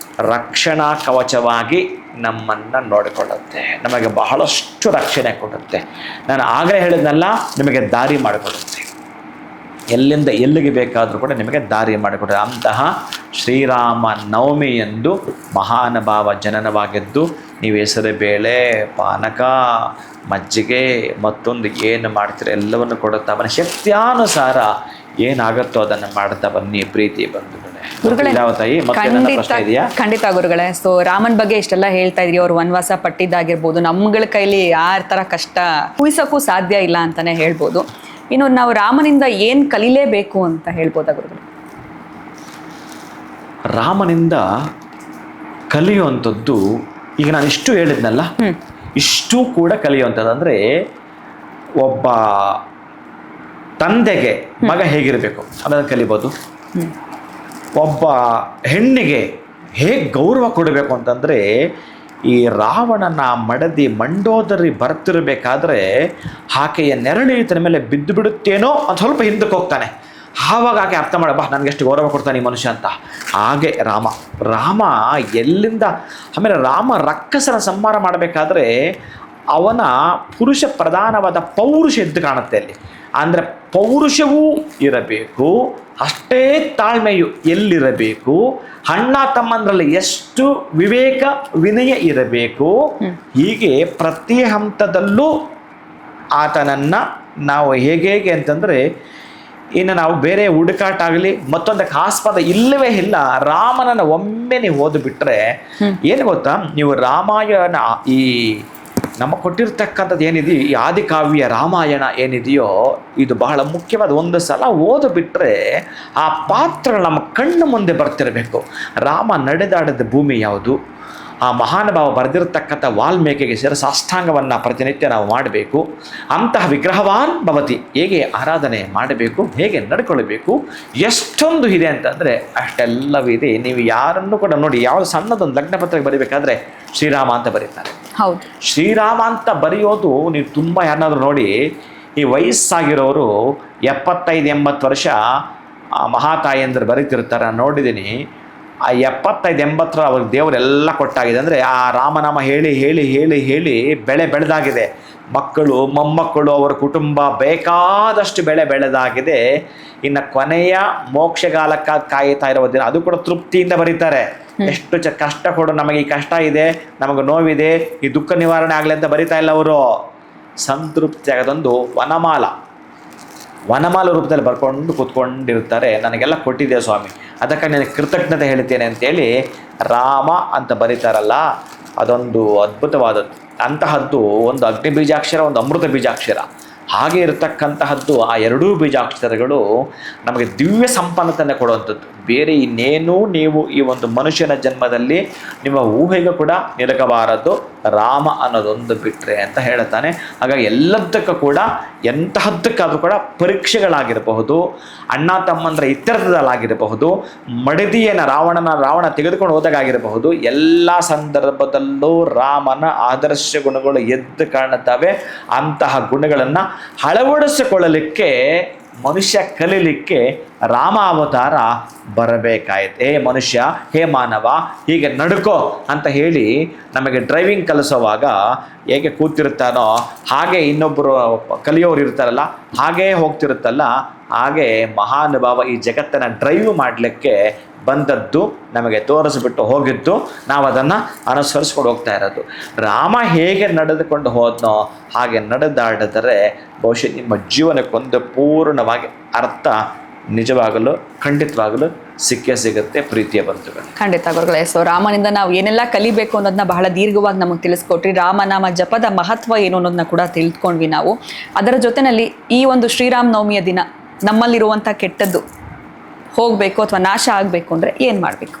ರಕ್ಷಣಾ ಕವಚವಾಗಿ ನಮ್ಮನ್ನು ನೋಡಿಕೊಳ್ಳುತ್ತೆ, ನಮಗೆ ಬಹಳಷ್ಟು ರಕ್ಷಣೆ ಕೊಡುತ್ತೆ. ನಾನು ಆಗಲೇ ಹೇಳಿದ್ನಲ್ಲ, ನಿಮಗೆ ದಾರಿ ಮಾಡಿಕೊಡುತ್ತೆ. ಎಲ್ಲಿಂದ ಎಲ್ಲಿಗೆ ಬೇಕಾದರೂ ಕೂಡ ನಿಮಗೆ ದಾರಿ ಮಾಡಿಕೊಡ್ತಾರೆ. ಅಂತಹ ಶ್ರೀರಾಮ ನವಮಿ ಎಂದು ಮಹಾನುಭಾವ ಜನನವಾಗಿದ್ದು ನೀವು ಹೆಸರು ಬೇಳೆ, ಪಾನಕ, ಮಜ್ಜಿಗೆ ಮತ್ತೊಂದು ಏನು ಮಾಡ್ತೀರ ಎಲ್ಲವನ್ನು ಕೊಡುತ್ತಾ ಅವನ ಶಕ್ತಿಯಾನುಸಾರ ಏನಾಗುತ್ತೋ ಅದನ್ನು ಮಾಡ್ತಾ ಬನ್ನಿ ಪ್ರೀತಿ ಬಂಧುಗಳೇ. ಖಂಡಿತ ಗುರುಗಳೇ. ಸೊ ರಾಮನ್ ಬಗ್ಗೆ ಇಷ್ಟೆಲ್ಲ ಹೇಳ್ತಾ ಇದ್ರಿ, ಅವ್ರು ವನವಾಸ ಪಟ್ಟಿದ್ದಾಗಿರ್ಬೋದು, ನಮ್ಗಳ ಕೈಲಿ ಯಾರ ಥರ ಕಷ್ಟ ಊಹಿಸೋಕ್ಕೂ ಸಾಧ್ಯ ಇಲ್ಲ ಅಂತಾನೆ ಹೇಳ್ಬೋದು. ಇನ್ನು ನಾವು ರಾಮನಿಂದ ಏನು ಕಲಿಲೇಬೇಕು ಅಂತ ಹೇಳ್ಬೋದಾ ಗುರುಗಳು? ರಾಮನಿಂದ ಕಲಿಯುವಂಥದ್ದು ಈಗ ನಾನು ಇಷ್ಟು ಹೇಳಿದ್ನಲ್ಲ, ಇಷ್ಟು ಕೂಡ ಕಲಿಯುವಂಥದ್ದು. ಅಂದರೆ ಒಬ್ಬ ತಂದೆಗೆ ಮಗ ಹೇಗಿರಬೇಕು ಅದನ್ನು ಕಲಿಬೋದು. ಒಬ್ಬ ಹೆಣ್ಣಿಗೆ ಹೇಗೆ ಗೌರವ ಕೊಡಬೇಕು ಅಂತಂದರೆ, ಈ ರಾವಣನ ಮಡದಿ ಮಂಡೋದರಿ ಬರ್ತಿರಬೇಕಾದ್ರೆ ಆಕೆಯ ನೆರಳು ಈತನ ಮೇಲೆ ಬಿದ್ದು ಬಿಡುತ್ತೇನೋ ಅಂತ ಸ್ವಲ್ಪ ಹಿಂದಕ್ಕೆ ಹೋಗ್ತಾನೆ. ಆವಾಗ ಆಕೆ ಅರ್ಥ ಮಾಡ, ಬಾ ನನಗೆಷ್ಟು ಗೌರವ ಕೊಡ್ತಾನೆ ಈ ಮನುಷ್ಯ ಅಂತ. ಹಾಗೆ ರಾಮ ಎಲ್ಲಿಂದ, ಆಮೇಲೆ ರಾಮ ರಕ್ಕಸರ ಸಂಹಾರ ಮಾಡಬೇಕಾದ್ರೆ ಅವನ ಪುರುಷ ಪ್ರಧಾನವಾದ ಪೌರುಷ ಎದ್ದು ಕಾಣುತ್ತೆ ಅಲ್ಲಿ. ಅಂದರೆ ಪೌರುಷವೂ ಇರಬೇಕು, ಅಷ್ಟೇ ತಾಳ್ಮೆಯು ಎಲ್ಲಿರಬೇಕು, ಅಣ್ಣ ತಮ್ಮಂದ್ರಲ್ಲಿ ಎಷ್ಟು ವಿವೇಕ ವಿನಯ ಇರಬೇಕು. ಹೀಗೆ ಪ್ರತಿ ಹಂತದಲ್ಲೂ ಆತನನ್ನು ನಾವು ಹೇಗೆ ಅಂತಂದರೆ, ಇನ್ನು ನಾವು ಬೇರೆ ಹುಡುಕಾಟ ಆಗಲಿ ಮತ್ತೊಂದಕ್ಕೆ ಆಸ್ಪದ ಇಲ್ಲವೇ ಇಲ್ಲ. ರಾಮನನ್ನು ಒಮ್ಮೆ ನೀವು ಓದಿಬಿಟ್ರೆ ಏನು ಗೊತ್ತಾ, ನೀವು ರಾಮಾಯಣ ಈ ನಮಗೆ ಕೊಟ್ಟಿರ್ತಕ್ಕಂಥದ್ದು ಏನಿದೆಯೋ ಈ ಆದಿಕಾವ್ಯ ರಾಮಾಯಣ ಏನಿದೆಯೋ ಇದು ಬಹಳ ಮುಖ್ಯವಾದ. ಒಂದು ಸಲ ಓದಿಬಿಟ್ರೆ ಆ ಪಾತ್ರ ನಮ್ಮ ಕಣ್ಣು ಮುಂದೆ ಬರ್ತಿರಬೇಕು. ರಾಮ ನಡೆದಾಡಿದ ಭೂಮಿ ಯಾವುದು, ಆ ಮಹಾನುಭಾವ ಬರೆದಿರತಕ್ಕಂಥ ವಾಲ್ಮೀಕಿಗೆ ಸಾಷ್ಟಾಂಗವನ್ನು ಪ್ರತಿನಿತ್ಯ ನಾವು ಮಾಡಬೇಕು. ಅಂತಹ ವಿಗ್ರಹವಾನ್ ಭವತಿ, ಹೇಗೆ ಆರಾಧನೆ ಮಾಡಬೇಕು, ಹೇಗೆ ನಡ್ಕೊಳ್ಬೇಕು, ಎಷ್ಟೊಂದು ಇದೆ ಅಂತಂದರೆ ಅಷ್ಟೆಲ್ಲವಿದೆ. ನೀವು ಯಾರನ್ನು ಕೂಡ ನೋಡಿ, ಯಾವುದು ಸಣ್ಣದೊಂದು ಲಗ್ನ ಪತ್ರಿಕೆ ಬರೀಬೇಕಾದ್ರೆ ಶ್ರೀರಾಮ ಅಂತ ಬರೀತಾರೆ. ಹೌದು, ಶ್ರೀರಾಮ ಅಂತ ಬರೆಯೋದು ನೀವು ತುಂಬ ಯಾರನ್ನಾದ್ರೂ ನೋಡಿ, ಈ ವಯಸ್ಸಾಗಿರೋರು 75-80 ವರ್ಷ ಮಹಾತಾಯಂದರು ಬರೀತಿರ್ತಾರೆ, ನೋಡಿದ್ದೀನಿ. ಆ 75-80 ಅವ್ರಿಗೆ ದೇವರೆಲ್ಲ ಕೊಟ್ಟಾಗಿದೆ. ಅಂದರೆ ಆ ರಾಮನಾಮ ಹೇಳಿ ಹೇಳಿ ಹೇಳಿ ಹೇಳಿ ಬೆಳೆದಾಗಿದೆ. ಮಕ್ಕಳು ಮೊಮ್ಮಕ್ಕಳು ಅವರ ಕುಟುಂಬ ಬೇಕಾದಷ್ಟು ಬೆಳೆದಾಗಿದೆ. ಇನ್ನು ಕೊನೆಯ ಮೋಕ್ಷಗಾಲಕ್ಕಾಗಿ ಕಾಯ್ತಾ ಇರುವ ದಿನ ಅದು ಕೂಡ ತೃಪ್ತಿಯಿಂದ ಬರೀತಾರೆ. ಎಷ್ಟು ಕಷ್ಟ ಕೊಡು, ನಮಗೆ ಈ ಕಷ್ಟ ಇದೆ, ನಮಗೆ ನೋವಿದೆ, ಈ ದುಃಖ ನಿವಾರಣೆ ಆಗಲಿ ಅಂತ ಬರಿತಾ ಇಲ್ಲ ಅವರು. ಸಂತೃಪ್ತಿ ಆಗೋದೊಂದು ವನಮಾಲ ರೂಪದಲ್ಲಿ ಬರ್ಕೊಂಡು ಕೂತ್ಕೊಂಡಿರ್ತಾರೆ. ನನಗೆಲ್ಲ ಕೊಟ್ಟಿದ್ದೆ ಸ್ವಾಮಿ, ಅದಕ್ಕೆ ನನಗೆ ಕೃತಜ್ಞತೆ ಹೇಳ್ತೇನೆ ಅಂತೇಳಿ ರಾಮ ಅಂತ ಬರೀತಾರಲ್ಲ, ಅದೊಂದು ಅದ್ಭುತವಾದದ್ದು. ಅಂತಹದ್ದು ಒಂದು ಅಗ್ನಿ ಬೀಜಾಕ್ಷರ, ಒಂದು ಅಮೃತ ಬೀಜಾಕ್ಷರ. ಹಾಗೆ ಇರತಕ್ಕಂತಹದ್ದು ಆ ಎರಡೂ ಬೀಜಾಕ್ಷರಗಳು ನಮಗೆ ದಿವ್ಯ ಸಂಪನ್ನತೆಯನ್ನು ಕೊಡುವಂಥದ್ದು. ಬೇರೆ ಇನ್ನೇನೂ ನೀವು ಈ ಒಂದು ಮನುಷ್ಯನ ಜನ್ಮದಲ್ಲಿ ನಿಮ್ಮ ಊಹೆಗೂ ಕೂಡ ನಿಲಕಬಾರದು ರಾಮ ಅನ್ನೋದೊಂದು ಬಿಟ್ಟರೆ ಅಂತ ಹೇಳ್ತಾನೆ. ಹಾಗಾಗಿ ಎಲ್ಲದಕ್ಕೂ ಕೂಡ ಎಂತಹದ್ದಕ್ಕಾದರೂ ಕೂಡ ಪರೀಕ್ಷೆಗಳಾಗಿರಬಹುದು, ಅಣ್ಣ ತಮ್ಮಂದ್ರ ಇತ್ಯರ್ಥದಲ್ಲಾಗಿರಬಹುದು, ಮಡದಿಯನ್ನು ರಾವಣ ತೆಗೆದುಕೊಂಡು ಹೋದಾಗಿರಬಹುದು, ಎಲ್ಲ ಸಂದರ್ಭದಲ್ಲೂ ರಾಮನ ಆದರ್ಶ ಗುಣಗಳು ಎದ್ದು ಕಾಣುತ್ತವೆ. ಅಂತಹ ಗುಣಗಳನ್ನು ಅಳವಡಿಸಿಕೊಳ್ಳಲಿಕ್ಕೆ ಮನುಷ್ಯ ಕಲೀಲಿಕ್ಕೆ ರಾಮಾವತಾರ ಬರಬೇಕಾಯ್ತು. ಹೇ ಮನುಷ್ಯ, ಹೇ ಮಾನವ, ಹೀಗೆ ನಡ್ಕೋ ಅಂತ ಹೇಳಿ ನಮಗೆ ಡ್ರೈವಿಂಗ್ ಕಲಿಸೋವಾಗ ಹೇಗೆ ಕೂತಿರ್ತಾನೋ ಹಾಗೆ ಇನ್ನೊಬ್ಬರು ಕಲಿಯೋರು ಇರ್ತಾರಲ್ಲ, ಹಾಗೇ ಹೋಗ್ತಿರುತ್ತಲ್ಲ, ಹಾಗೆ ಮಹಾನುಭಾವ ಈ ಜಗತ್ತನ್ನು ಡ್ರೈವ್ ಮಾಡಲಿಕ್ಕೆ ಬಂದದ್ದು, ನಮಗೆ ತೋರಿಸ್ಬಿಟ್ಟು ಹೋಗಿದ್ದು, ನಾವು ಅದನ್ನು ಅನುಸರಿಸ್ಕೊಂಡು ಹೋಗ್ತಾ ಇರೋದು. ರಾಮ ಹೇಗೆ ನಡೆದುಕೊಂಡು ಹೋದ್ನೋ ಹಾಗೆ ನಡೆದಾಡಿದರೆ ಬಹುಶಃ ನಿಮ್ಮ ಜೀವನಕ್ಕೊಂದು ಪೂರ್ಣವಾಗಿ ಅರ್ಥ ನಿಜವಾಗಲು ಖಂಡಿತವಾಗಲು ಸಿಕ್ಕೇ ಸಿಗುತ್ತೆ ಪ್ರೀತಿಯ ಬಂಧುಗಳು. ಖಂಡಿತ ಗುರುಗಳೇ. ಸೊ ರಾಮನಿಂದ ನಾವು ಏನೆಲ್ಲ ಕಲಿಬೇಕು ಅನ್ನೋದನ್ನ ಬಹಳ ದೀರ್ಘವಾಗಿ ನಮಗೆ ತಿಳಿಸ್ಕೊಟ್ರಿ. ರಾಮನಾಮ ಜಪದ ಮಹತ್ವ ಏನು ಅನ್ನೋದನ್ನ ಕೂಡ ತಿಳ್ಕೊಂಡ್ವಿ ನಾವು. ಅದರ ಜೊತೆಯಲ್ಲಿ ಈ ಒಂದು ಶ್ರೀರಾಮ ನವಮಿಯ ದಿನ ನಮ್ಮಲ್ಲಿರುವಂಥ ಕೆಟ್ಟದ್ದು ಹೋಗಬೇಕು ಅಥವಾ ನಾಶ ಆಗಬೇಕು ಅಂದರೆ ಏನು ಮಾಡಬೇಕು?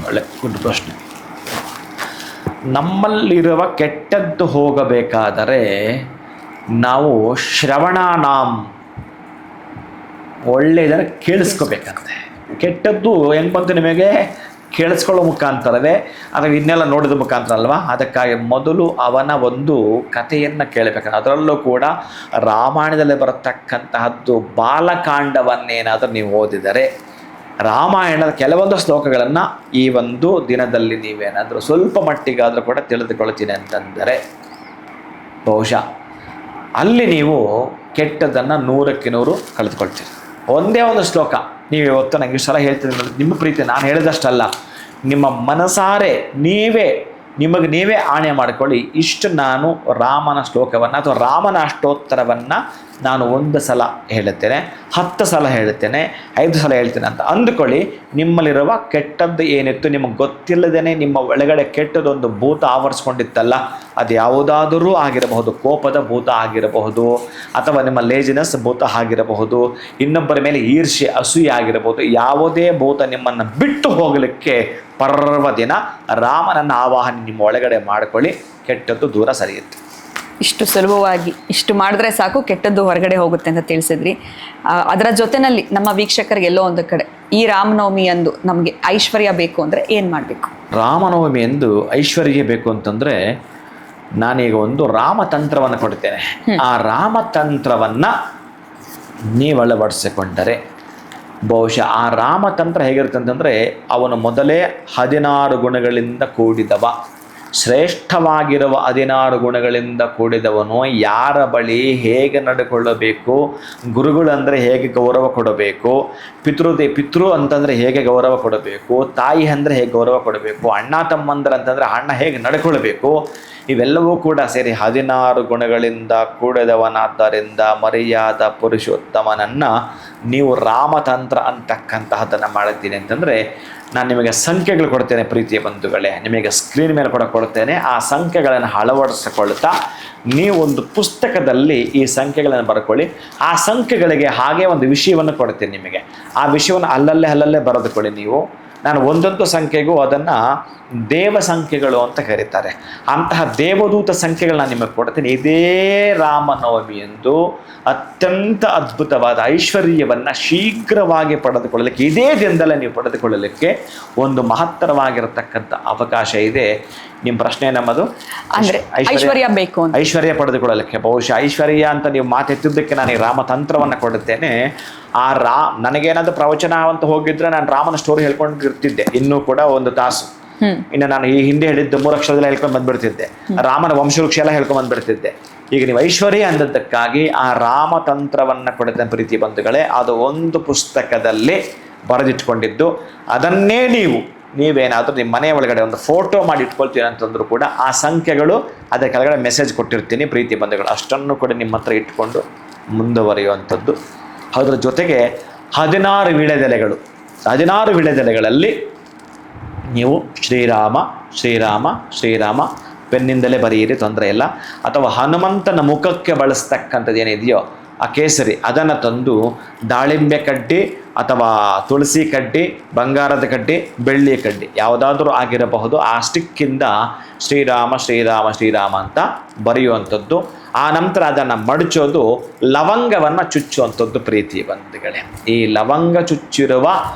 ಒಳ್ಳೆ ಗುಡ್ ಪ್ರಶ್ನೆ. ನಮ್ಮಲ್ಲಿರುವ ಕೆಟ್ಟದ್ದು ಹೋಗಬೇಕಾದರೆ ನಾವು ಶ್ರವಣಾನಾಮ್ ಒಳ್ಳೆಯದನ್ನು ಕೇಳಿಸ್ಕೋಬೇಕಂತೆ. ಕೆಟ್ಟದ್ದು ಹೆಂಗೆ ಬಂತು ನಿಮಗೆ? ಕೇಳಿಸ್ಕೊಳ್ಳೋ ಮುಖಾಂತರವೇ, ಅಥವಾ ಇನ್ನೆಲ್ಲ ನೋಡಿದ ಮುಖಾಂತರ ಅಲ್ವಾ? ಅದಕ್ಕಾಗಿ ಮೊದಲು ಅವನ ಒಂದು ಕಥೆಯನ್ನು ಕೇಳಬೇಕಂತ. ಅದರಲ್ಲೂ ಕೂಡ ರಾಮಾಯಣದಲ್ಲಿ ಬರತಕ್ಕಂತಹದ್ದು ಬಾಲಕಾಂಡವನ್ನೇನಾದರೂ ನೀವು ಓದಿದರೆ, ರಾಮಾಯಣದ ಕೆಲವೊಂದು ಶ್ಲೋಕಗಳನ್ನು ಈ ಒಂದು ದಿನದಲ್ಲಿ ನೀವೇನಾದರೂ ಸ್ವಲ್ಪ ಮಟ್ಟಿಗಾದರೂ ಕೂಡ ತಿಳಿದುಕೊಳ್ತೀನಿ ಅಂತಂದರೆ ಬಹುಶಃ ಅಲ್ಲಿ ನೀವು ಕೆಟ್ಟದ್ದನ್ನು 100ಕ್ಕೆ 100 ಕಳೆದುಕೊಳ್ತೀರಿ. ಒಂದೇ ಒಂದು ಶ್ಲೋಕ ನೀವು ಇವತ್ತು ನನಗೆ ಇಷ್ಟು ಸಲ ಹೇಳ್ತೀನಿ, ನಿಮ್ಮ ಪ್ರೀತಿ ನಾನು ಹೇಳಿದಷ್ಟಲ್ಲ, ನಿಮ್ಮ ಮನಸಾರೆ ನಿಮಗೆ ನೀವೇ ಆಣೆ ಮಾಡಿಕೊಳ್ಳಿ, ಇಷ್ಟು ನಾನು ರಾಮನ ಶ್ಲೋಕವನ್ನು ಅಥವಾ ರಾಮನ ಅಷ್ಟೋತ್ತರವನ್ನು ನಾನು 1 ಸಲ ಹೇಳುತ್ತೇನೆ, 10 ಸಲ ಹೇಳುತ್ತೇನೆ, 5 ಸಲ ಹೇಳ್ತೇನೆ ಅಂತ ಅಂದುಕೊಳ್ಳಿ. ನಿಮ್ಮಲ್ಲಿರುವ ಕೆಟ್ಟದ್ದು ಏನಿತ್ತು, ನಿಮಗೆ ಗೊತ್ತಿಲ್ಲದೇ ನಿಮ್ಮ ಒಳಗಡೆ ಕೆಟ್ಟದೊಂದು ಭೂತ ಆವರಿಸ್ಕೊಂಡಿತ್ತಲ್ಲ, ಅದು ಯಾವುದಾದರೂ ಆಗಿರಬಹುದು. ಕೋಪದ ಭೂತ ಆಗಿರಬಹುದು, ಅಥವಾ ನಿಮ್ಮ ಲೇಜಿನೆಸ್ ಭೂತ ಆಗಿರಬಹುದು, ಇನ್ನೊಬ್ಬರ ಮೇಲೆ ಈರ್ಷ್ಯೆ ಅಸೂಯೆ ಆಗಿರಬಹುದು. ಯಾವುದೇ ಭೂತ ನಿಮ್ಮನ್ನು ಬಿಟ್ಟು ಹೋಗಲಿಕ್ಕೆ ಪರ್ವದಿನ ರಾಮನನ್ನು ಆವಾಹನೆ ನಿಮ್ಮ ಒಳಗಡೆ ಮಾಡಿಕೊಳ್ಳಿ, ಕೆಟ್ಟದ್ದು ದೂರ ಸರಿಯುತ್ತೆ. ಇಷ್ಟು ಸುಲಭವಾಗಿ ಇಷ್ಟು ಮಾಡಿದ್ರೆ ಸಾಕು, ಕೆಟ್ಟದ್ದು ಹೊರಗಡೆ ಹೋಗುತ್ತೆ ಅಂತ ತಿಳಿಸಿದ್ರಿ. ಅದರ ಜೊತೆಯಲ್ಲಿ ನಮ್ಮ ವೀಕ್ಷಕರಿಗೆ ಎಲ್ಲೋ ಒಂದು ಕಡೆ ಈ ರಾಮನವಮಿ ಅಂದು ನಮಗೆ ಐಶ್ವರ್ಯ ಬೇಕು ಅಂದರೆ ಏನು ಮಾಡಬೇಕು? ರಾಮನವಮಿ ಎಂದು ಐಶ್ವರ್ಯ ಬೇಕು ಅಂತಂದರೆ ನಾನೀಗ ಒಂದು ರಾಮತಂತ್ರವನ್ನು ಕೊಡ್ತೇನೆ. ಆ ರಾಮತಂತ್ರವನ್ನು ನೀವು ಅಳವಡಿಸಿಕೊಂಡರೆ ಬಹುಶಃ ಆ ರಾಮತಂತ್ರ ಹೇಗಿರುತ್ತೆ ಅಂತಂದರೆ, ಅವನು ಮೊದಲೇ 16 ಗುಣಗಳಿಂದ ಕೂಡಿದವ, ಶ್ರೇಷ್ಠವಾಗಿರುವ 16 ಗುಣಗಳಿಂದ ಕೂಡಿದವನು. ಯಾರ ಬಳಿ ಹೇಗೆ ನಡೆದುಕೊಳ್ಳಬೇಕು, ಗುರುಗಳಂದರೆ ಹೇಗೆ ಗೌರವ ಕೊಡಬೇಕು, ಪಿತೃ ಅಂತಂದರೆ ಹೇಗೆ ಗೌರವ ಕೊಡಬೇಕು, ತಾಯಿ ಅಂದರೆ ಹೇಗೆ ಗೌರವ ಕೊಡಬೇಕು, ಅಣ್ಣ ತಮ್ಮಂದ್ರ ಅಂತಂದರೆ ಅಣ್ಣ ಹೇಗೆ ನಡ್ಕೊಳ್ಬೇಕು, ಇವೆಲ್ಲವೂ ಕೂಡ ಸೇರಿ 16 ಗುಣಗಳಿಂದ ಕೂಡಿದವನಾದ್ದರಿಂದ ಮರ್ಯಾದ ಪುರುಷೋತ್ತಮನನ್ನು ನೀವು ರಾಮತಂತ್ರ ಅಂತಕ್ಕಂತಹದ್ದನ್ನು ಮಾಡುತ್ತೀನಿ ಅಂತಂದರೆ, ನಾನು ನಿಮಗೆ ಸಂಖ್ಯೆಗಳು ಕೊಡ್ತೇನೆ ಪ್ರೀತಿಯ ಬಂಧುಗಳೇ, ನಿಮಗೆ ಸ್ಕ್ರೀನ್ ಮೇಲೆ ಕೂಡ ಕೊಡ್ತೇನೆ. ಆ ಸಂಖ್ಯೆಗಳನ್ನು ಅಳವಡಿಸಿಕೊಳ್ತಾ ನೀವು ಒಂದು ಪುಸ್ತಕದಲ್ಲಿ ಈ ಸಂಖ್ಯೆಗಳನ್ನು ಬರ್ಕೊಳ್ಳಿ. ಆ ಸಂಖ್ಯೆಗಳಿಗೆ ಹಾಗೆ ಒಂದು ವಿಷಯವನ್ನು ಕೊಡ್ತೀನಿ ನಿಮಗೆ. ಆ ವಿಷಯವನ್ನು ಅಲ್ಲಲ್ಲೇ ಬರೆದುಕೊಳ್ಳಿ ನೀವು. ನಾನು ಒಂದೊಂದು ಸಂಖ್ಯೆಗೂ ಅದನ್ನು ದೇವ ಸಂಖ್ಯೆಗಳು ಅಂತ ಕರೀತಾರೆ. ಅಂತಹ ದೇವದೂತ ಸಂಖ್ಯೆಗಳನ್ನ ನಿಮಗೆ ಕೊಡ್ತೀನಿ. ಇದೇ ರಾಮನವಮಿ ಎಂದು ಅತ್ಯಂತ ಅದ್ಭುತವಾದ ಐಶ್ವರ್ಯವನ್ನು ಶೀಘ್ರವಾಗಿ ಪಡೆದುಕೊಳ್ಳಲಿಕ್ಕೆ, ಇದೇ ದಿನದಲ್ಲೇ ನೀವು ಪಡೆದುಕೊಳ್ಳಲಿಕ್ಕೆ ಒಂದು ಮಹತ್ತರವಾಗಿರತಕ್ಕಂಥ ಅವಕಾಶ ಇದೆ. ನಿಮ್ಮ ಪ್ರಶ್ನೆ ನಮ್ಮದು ಅಂದರೆ ಐಶ್ವರ್ಯ ಬೇಕು ಅಂತ. ಐಶ್ವರ್ಯ ಪಡೆದುಕೊಳ್ಳಲಿಕ್ಕೆ ಬಹುಶಃ ಐಶ್ವರ್ಯ ಅಂತ ನೀವು ಮಾತೆತ್ತಿದ್ದಕ್ಕೆ ನಾನು ಈ ರಾಮತಂತ್ರವನ್ನು ಕೊಡುತ್ತೇನೆ. ಆ ನನಗೇನಾದರೂ ಪ್ರವಚನ ಅಂತ ಹೋಗಿದ್ರೆ ನಾನು ರಾಮನ ಸ್ಟೋರಿ ಹೇಳ್ಕೊಂಡು ಇರ್ತಿದ್ದೆ ಇನ್ನೂ ಕೂಡ 1 ತಾಸು. ಇನ್ನು ನಾನು ಈ ಹಿಂದೆ ಹೇಳಿದ್ದು 3 ಅಕ್ಷರದಲ್ಲಿ ಹೇಳ್ಕೊಂಡು ಬಂದ್ಬಿಡ್ತಿದ್ದೆ, ರಾಮನ ವಂಶವೃಕ್ಷ ಎಲ್ಲ ಹೇಳ್ಕೊಂಡು ಬಂದ್ಬಿಡ್ತಿದ್ದೆ. ಈಗ ನೀವು ಐಶ್ವರ್ಯ ಅಂದದ್ದಕ್ಕಾಗಿ ಆ ರಾಮತಂತ್ರವನ್ನು ಕೊಡುತ್ತೆ ಪ್ರೀತಿ ಬಂಧುಗಳೇ. ಅದು ಒಂದು ಪುಸ್ತಕದಲ್ಲಿ ಬರೆದಿಟ್ಕೊಂಡಿದ್ದು, ಅದನ್ನೇ ನೀವೇನಾದರೂ ನಿಮ್ಮ ಮನೆಯ ಒಳಗಡೆ ಒಂದು ಫೋಟೋ ಮಾಡಿ ಇಟ್ಕೊಳ್ತೀವಿ ಅಂತಂದ್ರೂ ಕೂಡ ಆ ಸಂಖ್ಯೆಗಳು ಅದರ ಕೆಳಗಡೆ ಮೆಸೇಜ್ ಕೊಟ್ಟಿರ್ತೀನಿ ಪ್ರೀತಿ ಬಂಧುಗಳು. ಅಷ್ಟನ್ನು ಕೂಡ ನಿಮ್ಮ ಹತ್ರ ಇಟ್ಕೊಂಡು ಮುಂದುವರಿಯುವಂಥದ್ದು. ಅದರ ಜೊತೆಗೆ 16 ವೀಳ್ಯದೆಲೆಗಳು, 16 ವೀಳ್ಯದೆಲೆಗಳಲ್ಲಿ ನೀವು ಶ್ರೀರಾಮ ಶ್ರೀರಾಮ ಶ್ರೀರಾಮ ಪೆನ್ನಿಂದಲೇ ಬರೆಯಿರಿ, ತೊಂದರೆ ಇಲ್ಲ. ಅಥವಾ ಹನುಮಂತನ ಮುಖಕ್ಕೆ ಬಳಸ್ತಕ್ಕಂಥದ್ದು ಏನಿದೆಯೋ ಆ ಕೇಸರಿ, ಅದನ್ನು ತಂದು ದಾಳಿಂಬೆ ಕಡ್ಡಿ ಅಥವಾ ತುಳಸಿ ಕಡ್ಡಿ, ಬಂಗಾರದ ಕಡ್ಡಿ, ಬೆಳ್ಳಿಯ ಕಡ್ಡಿ ಯಾವುದಾದ್ರೂ ಆಗಿರಬಹುದು, ಆ ಸ್ಟಿಕ್ಕಿಂದ ಶ್ರೀರಾಮ ಶ್ರೀರಾಮ ಶ್ರೀರಾಮ ಅಂತ ಬರೆಯುವಂಥದ್ದು. ಆ ನಂತರ ಅದನ್ನು ಮಡಚೋದು, ಲವಂಗವನ್ನು ಚುಚ್ಚುವಂಥದ್ದು ಪ್ರೀತಿ ಬಂಧುಗಳೇ. ಈ ಲವಂಗ ಚುಚ್ಚಿರುವ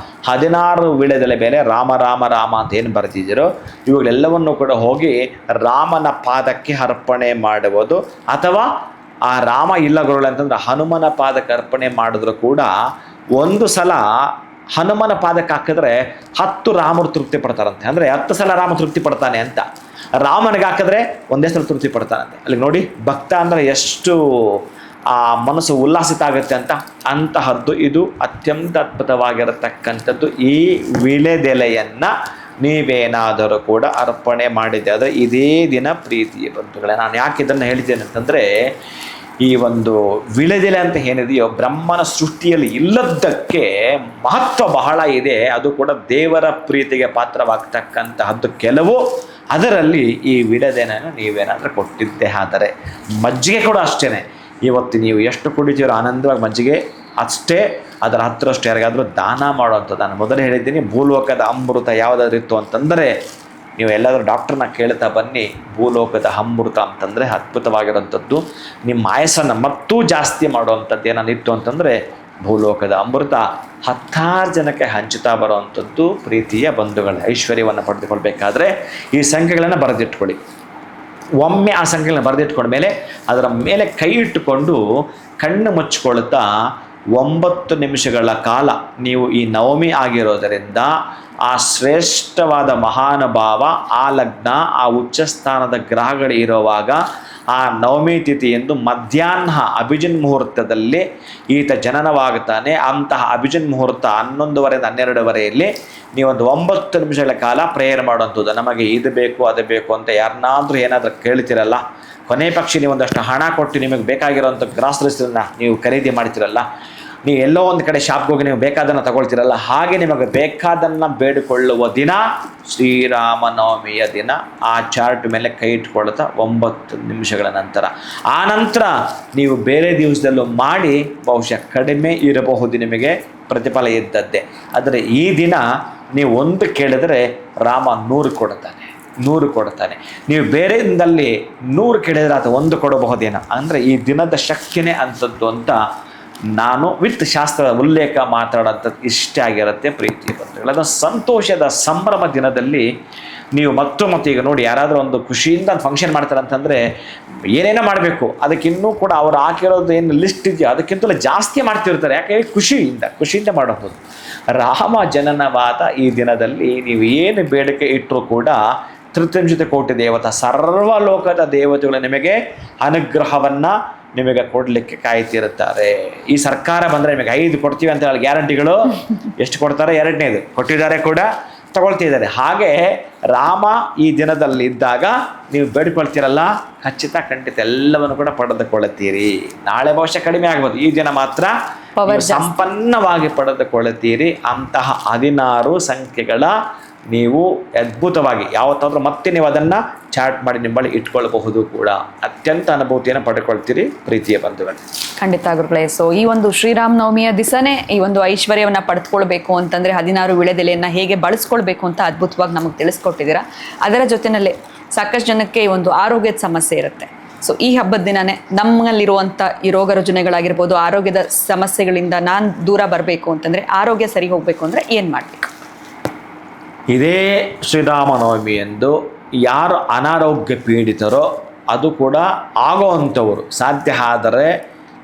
16 ವೀಳ್ಯದೆಲೆ ಮೇಲೆ ರಾಮ ರಾಮ ರಾಮ ಅಂತ ಏನು ಬರೆದಿದ್ದೀರೋ ಇವುಗಳೆಲ್ಲವನ್ನು ಕೂಡ ಹೋಗಿ ರಾಮನ ಪಾದಕ್ಕೆ ಅರ್ಪಣೆ ಮಾಡುವುದು, ಅಥವಾ ಆ ರಾಮ ಇಲ್ಲ ಗುರುಗಳೇ ಅಂತಂದ್ರೆ ಹನುಮನ ಪಾದಕ್ಕೆ ಅರ್ಪಣೆ ಮಾಡಿದ್ರು ಕೂಡ ಒಂದು ಸಲ ಹನುಮನ ಪಾದಕ್ಕೆ ಹಾಕಿದ್ರೆ 10 ರಾಮರು ತೃಪ್ತಿ ಪಡ್ತಾರಂತೆ. ಅಂದರೆ 10 ಸಲ ರಾಮ ತೃಪ್ತಿ ಪಡ್ತಾನೆ ಅಂತ. ರಾಮನಿಗೆ ಹಾಕಿದ್ರೆ ಒಂದೇ ಸಲ ತೃಪ್ತಿ ಪಡ್ತಾನಂತೆ. ಅಲ್ಲಿ ನೋಡಿ ಭಕ್ತ ಅಂದರೆ ಎಷ್ಟು ಆ ಮನಸ್ಸು ಉಲ್ಲಾಸಿತ ಆಗುತ್ತೆ ಅಂತ. ಅಂತಹದ್ದು ಇದು ಅತ್ಯಂತ ಅದ್ಭುತವಾಗಿರತಕ್ಕಂಥದ್ದು. ಈ ವೀಳ್ಯದೆಲೆಯನ್ನು ನೀವೇನಾದರೂ ಕೂಡ ಅರ್ಪಣೆ ಮಾಡಿದೆ ಆದರೆ ಇದೇ ದಿನ ಪ್ರೀತಿಯ ಬಂಧುಗಳೇ. ನಾನು ಯಾಕೆ ಇದನ್ನು ಹೇಳ್ತೇನೆ ಅಂತಂದರೆ, ಈ ಒಂದು ವೀಳ್ಯದೆಲೆ ಅಂತ ಏನಿದೆಯೋ ಬ್ರಹ್ಮನ ಸೃಷ್ಟಿಯಲ್ಲಿ ಇಲ್ಲದ್ದಕ್ಕೆ ಮಹತ್ವ ಬಹಳ ಇದೆ. ಅದು ಕೂಡ ದೇವರ ಪ್ರೀತಿಗೆ ಪಾತ್ರವಾಗ್ತಕ್ಕಂತಹದ್ದು ಕೆಲವು. ಅದರಲ್ಲಿ ಈ ವೀಳ್ಯದೆಲೆಯನ್ನು ನೀವೇನಾದರೂ ಕೊಟ್ಟಿದ್ದೆ ಆದರೆ, ಮಜ್ಜಿಗೆ ಕೂಡ ಅಷ್ಟೇ. ಇವತ್ತು ನೀವು ಎಷ್ಟು ಕುಡಿತೀರೋ ಆನಂದವಾಗಿ ಮಜ್ಜಿಗೆ ಅಷ್ಟೇ, ಅದರ ಹತ್ತಿರಷ್ಟು ಯಾರಿಗಾದರೂ ದಾನ ಮಾಡುವಂಥದ್ದು. ನಾನು ಮೊದಲೇ ಹೇಳಿದ್ದೀನಿ, ಭೂಲೋಕದ ಅಮೃತ ಯಾವುದಾದ್ರು ಇತ್ತು ಅಂತಂದರೆ, ನೀವು ಎಲ್ಲಾದರೂ ಡಾಕ್ಟ್ರನ್ನ ಕೇಳ್ತಾ ಬನ್ನಿ, ಭೂಲೋಕದ ಅಮೃತ ಅಂತಂದರೆ ಅದ್ಭುತವಾಗಿರೋಂಥದ್ದು. ನಿಮ್ಮ ಆಯಸ್ಸನ್ನು ಮತ್ತೂ ಜಾಸ್ತಿ ಮಾಡುವಂಥದ್ದು ಏನಾನಿತ್ತು ಅಂತಂದರೆ ಭೂಲೋಕದ ಅಮೃತ. 10 ಜನಕ್ಕೆ ಹಂಚುತ್ತಾ ಬರುವಂಥದ್ದು ಪ್ರೀತಿಯ ಬಂಧುಗಳ ಐಶ್ವರ್ಯವನ್ನು ಪಡೆದುಕೊಳ್ಬೇಕಾದ್ರೆ ಈ ಸಂಖ್ಯೆಗಳನ್ನು ಬರೆದಿಟ್ಕೊಳ್ಳಿ. ಒಮ್ಮೆ ಆ ಸಂಖ್ಯೆಗಳನ್ನ ಬರೆದಿಟ್ಕೊಂಡ್ಮೇಲೆ ಅದರ ಮೇಲೆ ಕೈ ಇಟ್ಟುಕೊಂಡು ಕಣ್ಣು ಮುಚ್ಚಿಕೊಳ್ತಾ 9 ನಿಮಿಷಗಳ ಕಾಲ ನೀವು ಈ ನವಮಿ ಆಗಿರೋದರಿಂದ ಆ ಶ್ರೇಷ್ಠವಾದ ಮಹಾನುಭಾವ ಆ ಲಗ್ನ ಆ ಉಚ್ಚಸ್ಥಾನದ ಗ್ರಹಗಳು ಇರುವಾಗ ಆ ನವಮಿ ತಿಥಿ ಎಂದು ಮಧ್ಯಾಹ್ನ ಅಭಿಜಿನ್ ಮುಹೂರ್ತದಲ್ಲಿ ಈತ ಜನನವಾಗುತ್ತಾನೆ. ಅಂತಹ ಅಭಿಜಿನ್ ಮುಹೂರ್ತ 11:30 ಇಂದ 12:30 ನೀವೊಂದು 9 ನಿಮಿಷಗಳ ಕಾಲ ಪ್ರೇಯರ್ ಮಾಡುವಂಥದ್ದು. ನಮಗೆ ಇದು ಬೇಕು ಅದು ಬೇಕು ಅಂತ ಯಾರನ್ನಾದ್ರೂ ಏನಾದರೂ ಕೇಳ್ತಿರಲ್ಲ, ಕೊನೆ ಪಕ್ಷಿ ನೀವು ಒಂದಷ್ಟು ಹಣ ಕೊಟ್ಟು ನಿಮಗೆ ಬೇಕಾಗಿರೋಂಥ ಗ್ರಾಸರೀಸನ್ನು ನೀವು ಖರೀದಿ ಮಾಡ್ತಿರಲ್ಲ, ನೀವು ಎಲ್ಲೋ ಒಂದು ಕಡೆ ಶಾಪ್ಗೆ ಹೋಗಿ ನೀವು ಬೇಕಾದನ್ನು ತಗೊಳ್ತಿರಲ್ಲ, ಹಾಗೆ ನಿಮಗೆ ಬೇಕಾದನ್ನು ಬೇಡಿಕೊಳ್ಳುವ ದಿನ ಶ್ರೀರಾಮನವಮಿಯ ದಿನ. ಆ ಚಾರ್ಟ್ ಮೇಲೆ ಕೈ ಇಟ್ಕೊಳ್ತಾ 9 ನಿಮಿಷಗಳ ನಂತರ, ಆ ನಂತರ ನೀವು ಬೇರೆ ದಿವಸದಲ್ಲೂ ಮಾಡಿ ಬಹುಶಃ ಕಡಿಮೆ ಇರಬಹುದು ನಿಮಗೆ ಪ್ರತಿಫಲ ಇದ್ದದ್ದೇ. ಆದರೆ ಈ ದಿನ ನೀವು 1 ಕೇಳಿದರೆ ರಾಮ 100 ಕೊಡ್ತಾನೆ, 100 ಕೊಡ್ತಾನೆ. ನೀವು ಬೇರೆಯಿಂದಲ್ಲಿ 100 ಕೇಳಿದರೆ ಆತ 1 ಕೊಡಬಹುದೇನೋ. ಅಂದರೆ ಈ ದಿನದ ಶಕ್ತಿನೇ ಅಂಥದ್ದು ಅಂತ ನಾನು ವಿತ್ ಶಾಸ್ತ್ರದ ಉಲ್ಲೇಖ ಮಾತಾಡೋಂಥದ್ದು ಇಷ್ಟ ಆಗಿರುತ್ತೆ ಪ್ರೀತಿ ಬಂಧುಗಳು. ಅದು ಸಂತೋಷದ ಸಂಭ್ರಮ ದಿನದಲ್ಲಿ ನೀವು ಮತ್ತು ಈಗ ನೋಡಿ, ಯಾರಾದರೂ ಒಂದು ಖುಷಿಯಿಂದ ಫಂಕ್ಷನ್ ಮಾಡ್ತಾರೆ ಅಂತಂದರೆ ಏನೇನೋ ಮಾಡಬೇಕು, ಅದಕ್ಕಿನ್ನೂ ಕೂಡ ಅವರು ಹಾಕಿರೋದು ಏನು ಲಿಸ್ಟ್ ಇದೆಯೋ ಅದಕ್ಕಿಂತಲೂ ಜಾಸ್ತಿ ಮಾಡ್ತಿರ್ತಾರೆ. ಯಾಕೆ? ಖುಷಿಯಿಂದ ಮಾಡೋದು. ರಾಮ ಜನನವಾದ ಈ ದಿನದಲ್ಲಿ ನೀವು ಏನು ಬೇಡಿಕೆ ಇಟ್ಟರೂ ಕೂಡ 33 ಕೋಟಿ ದೇವತಾ ಸರ್ವಲೋಕದ ದೇವತೆಗಳು ನಿಮಗೆ ಅನುಗ್ರಹವನ್ನು ನಿಮಗೆ ಕೊಡಲಿಕ್ಕೆ ಕಾಯ್ತಿರುತ್ತಾರೆ. ಈ ಸರ್ಕಾರ ಬಂದರೆ ನಿಮಗೆ 5 ಕೊಡ್ತೀವಿ ಅಂತ ಹೇಳಿ ಗ್ಯಾರಂಟಿಗಳು ಎಷ್ಟು ಕೊಡ್ತಾರೆ? 2ನೇದು ಕೊಟ್ಟಿದ್ದಾರೆ, ಕೂಡ ತಗೊಳ್ತಿದ್ದಾರೆ. ಹಾಗೆ ರಾಮ ಈ ದಿನದಲ್ಲಿ ಇದ್ದಾಗ ನೀವು ಬೇಡಿಕೊಳ್ತೀರಲ್ಲ, ಖಂಡಿತ ಎಲ್ಲವನ್ನು ಕೂಡ ಪಡೆದುಕೊಳ್ಳುತ್ತೀರಿ. ನಾಳೆ ಬಹುಶಃ ಕಡಿಮೆ ಆಗ್ಬೋದು, ಈ ದಿನ ಮಾತ್ರ ಸಂಪನ್ನವಾಗಿ ಪಡೆದುಕೊಳ್ಳುತ್ತೀರಿ. ಅಂತಹ 16 ಸಂಖ್ಯೆಗಳ ನೀವು ಅದ್ಭುತವಾಗಿ ಯಾವತ್ತಾದ್ರೂ ಮತ್ತೆ ನೀವು ಅದನ್ನು ಚಾರ್ಟ್ ಮಾಡಿ ನಿಮ್ಮ ಬಳಿ ಇಟ್ಕೊಳ್ಬಹುದು ಕೂಡ. ಅತ್ಯಂತ ಅನುಭೂತಿಯನ್ನು ಪಡ್ಕೊಳ್ತೀರಿ ಪ್ರೀತಿಯ ಬಂಧುಗಳು. ಖಂಡಿತ ಗುರುಗಳೇ. ಸೊ ಈ ಒಂದು ಶ್ರೀರಾಮನವಮಿಯ ದಿವಸನೇ ಈ ಒಂದು ಐಶ್ವರ್ಯವನ್ನು ಪಡೆದುಕೊಳ್ಬೇಕು ಅಂತಂದರೆ 16 ವೀಳ್ಯದೆಲೆಯನ್ನು ಹೇಗೆ ಬಳಸ್ಕೊಳ್ಬೇಕು ಅಂತ ಅದ್ಭುತವಾಗಿ ನಮಗೆ ತಿಳಿಸ್ಕೊಟ್ಟಿದ್ದೀರಾ. ಅದರ ಜೊತೆಯಲ್ಲಿ ಸಾಕಷ್ಟು ಜನಕ್ಕೆ ಈ ಒಂದು ಆರೋಗ್ಯದ ಸಮಸ್ಯೆ ಇರುತ್ತೆ. ಸೊ ಈ ಹಬ್ಬದ ದಿನನೇ ನಮ್ಮಲ್ಲಿರುವಂಥ ಈ ರೋಗ ರುಜಿನಗಳಾಗಿರ್ಬೋದು, ಆರೋಗ್ಯದ ಸಮಸ್ಯೆಗಳಿಂದ ನಾನು ದೂರ ಬರಬೇಕು ಅಂತಂದರೆ, ಆರೋಗ್ಯ ಸರಿ ಹೋಗಬೇಕು ಅಂದರೆ ಏನು ಮಾಡಬೇಕು? ಇದೇ ಶ್ರೀರಾಮನವಮಿ ಎಂದು ಯಾರು ಅನಾರೋಗ್ಯ ಪೀಡಿತರೋ ಅದು ಕೂಡ ಆಗೋವಂಥವರು ಸಾಧ್ಯ ಆದರೆ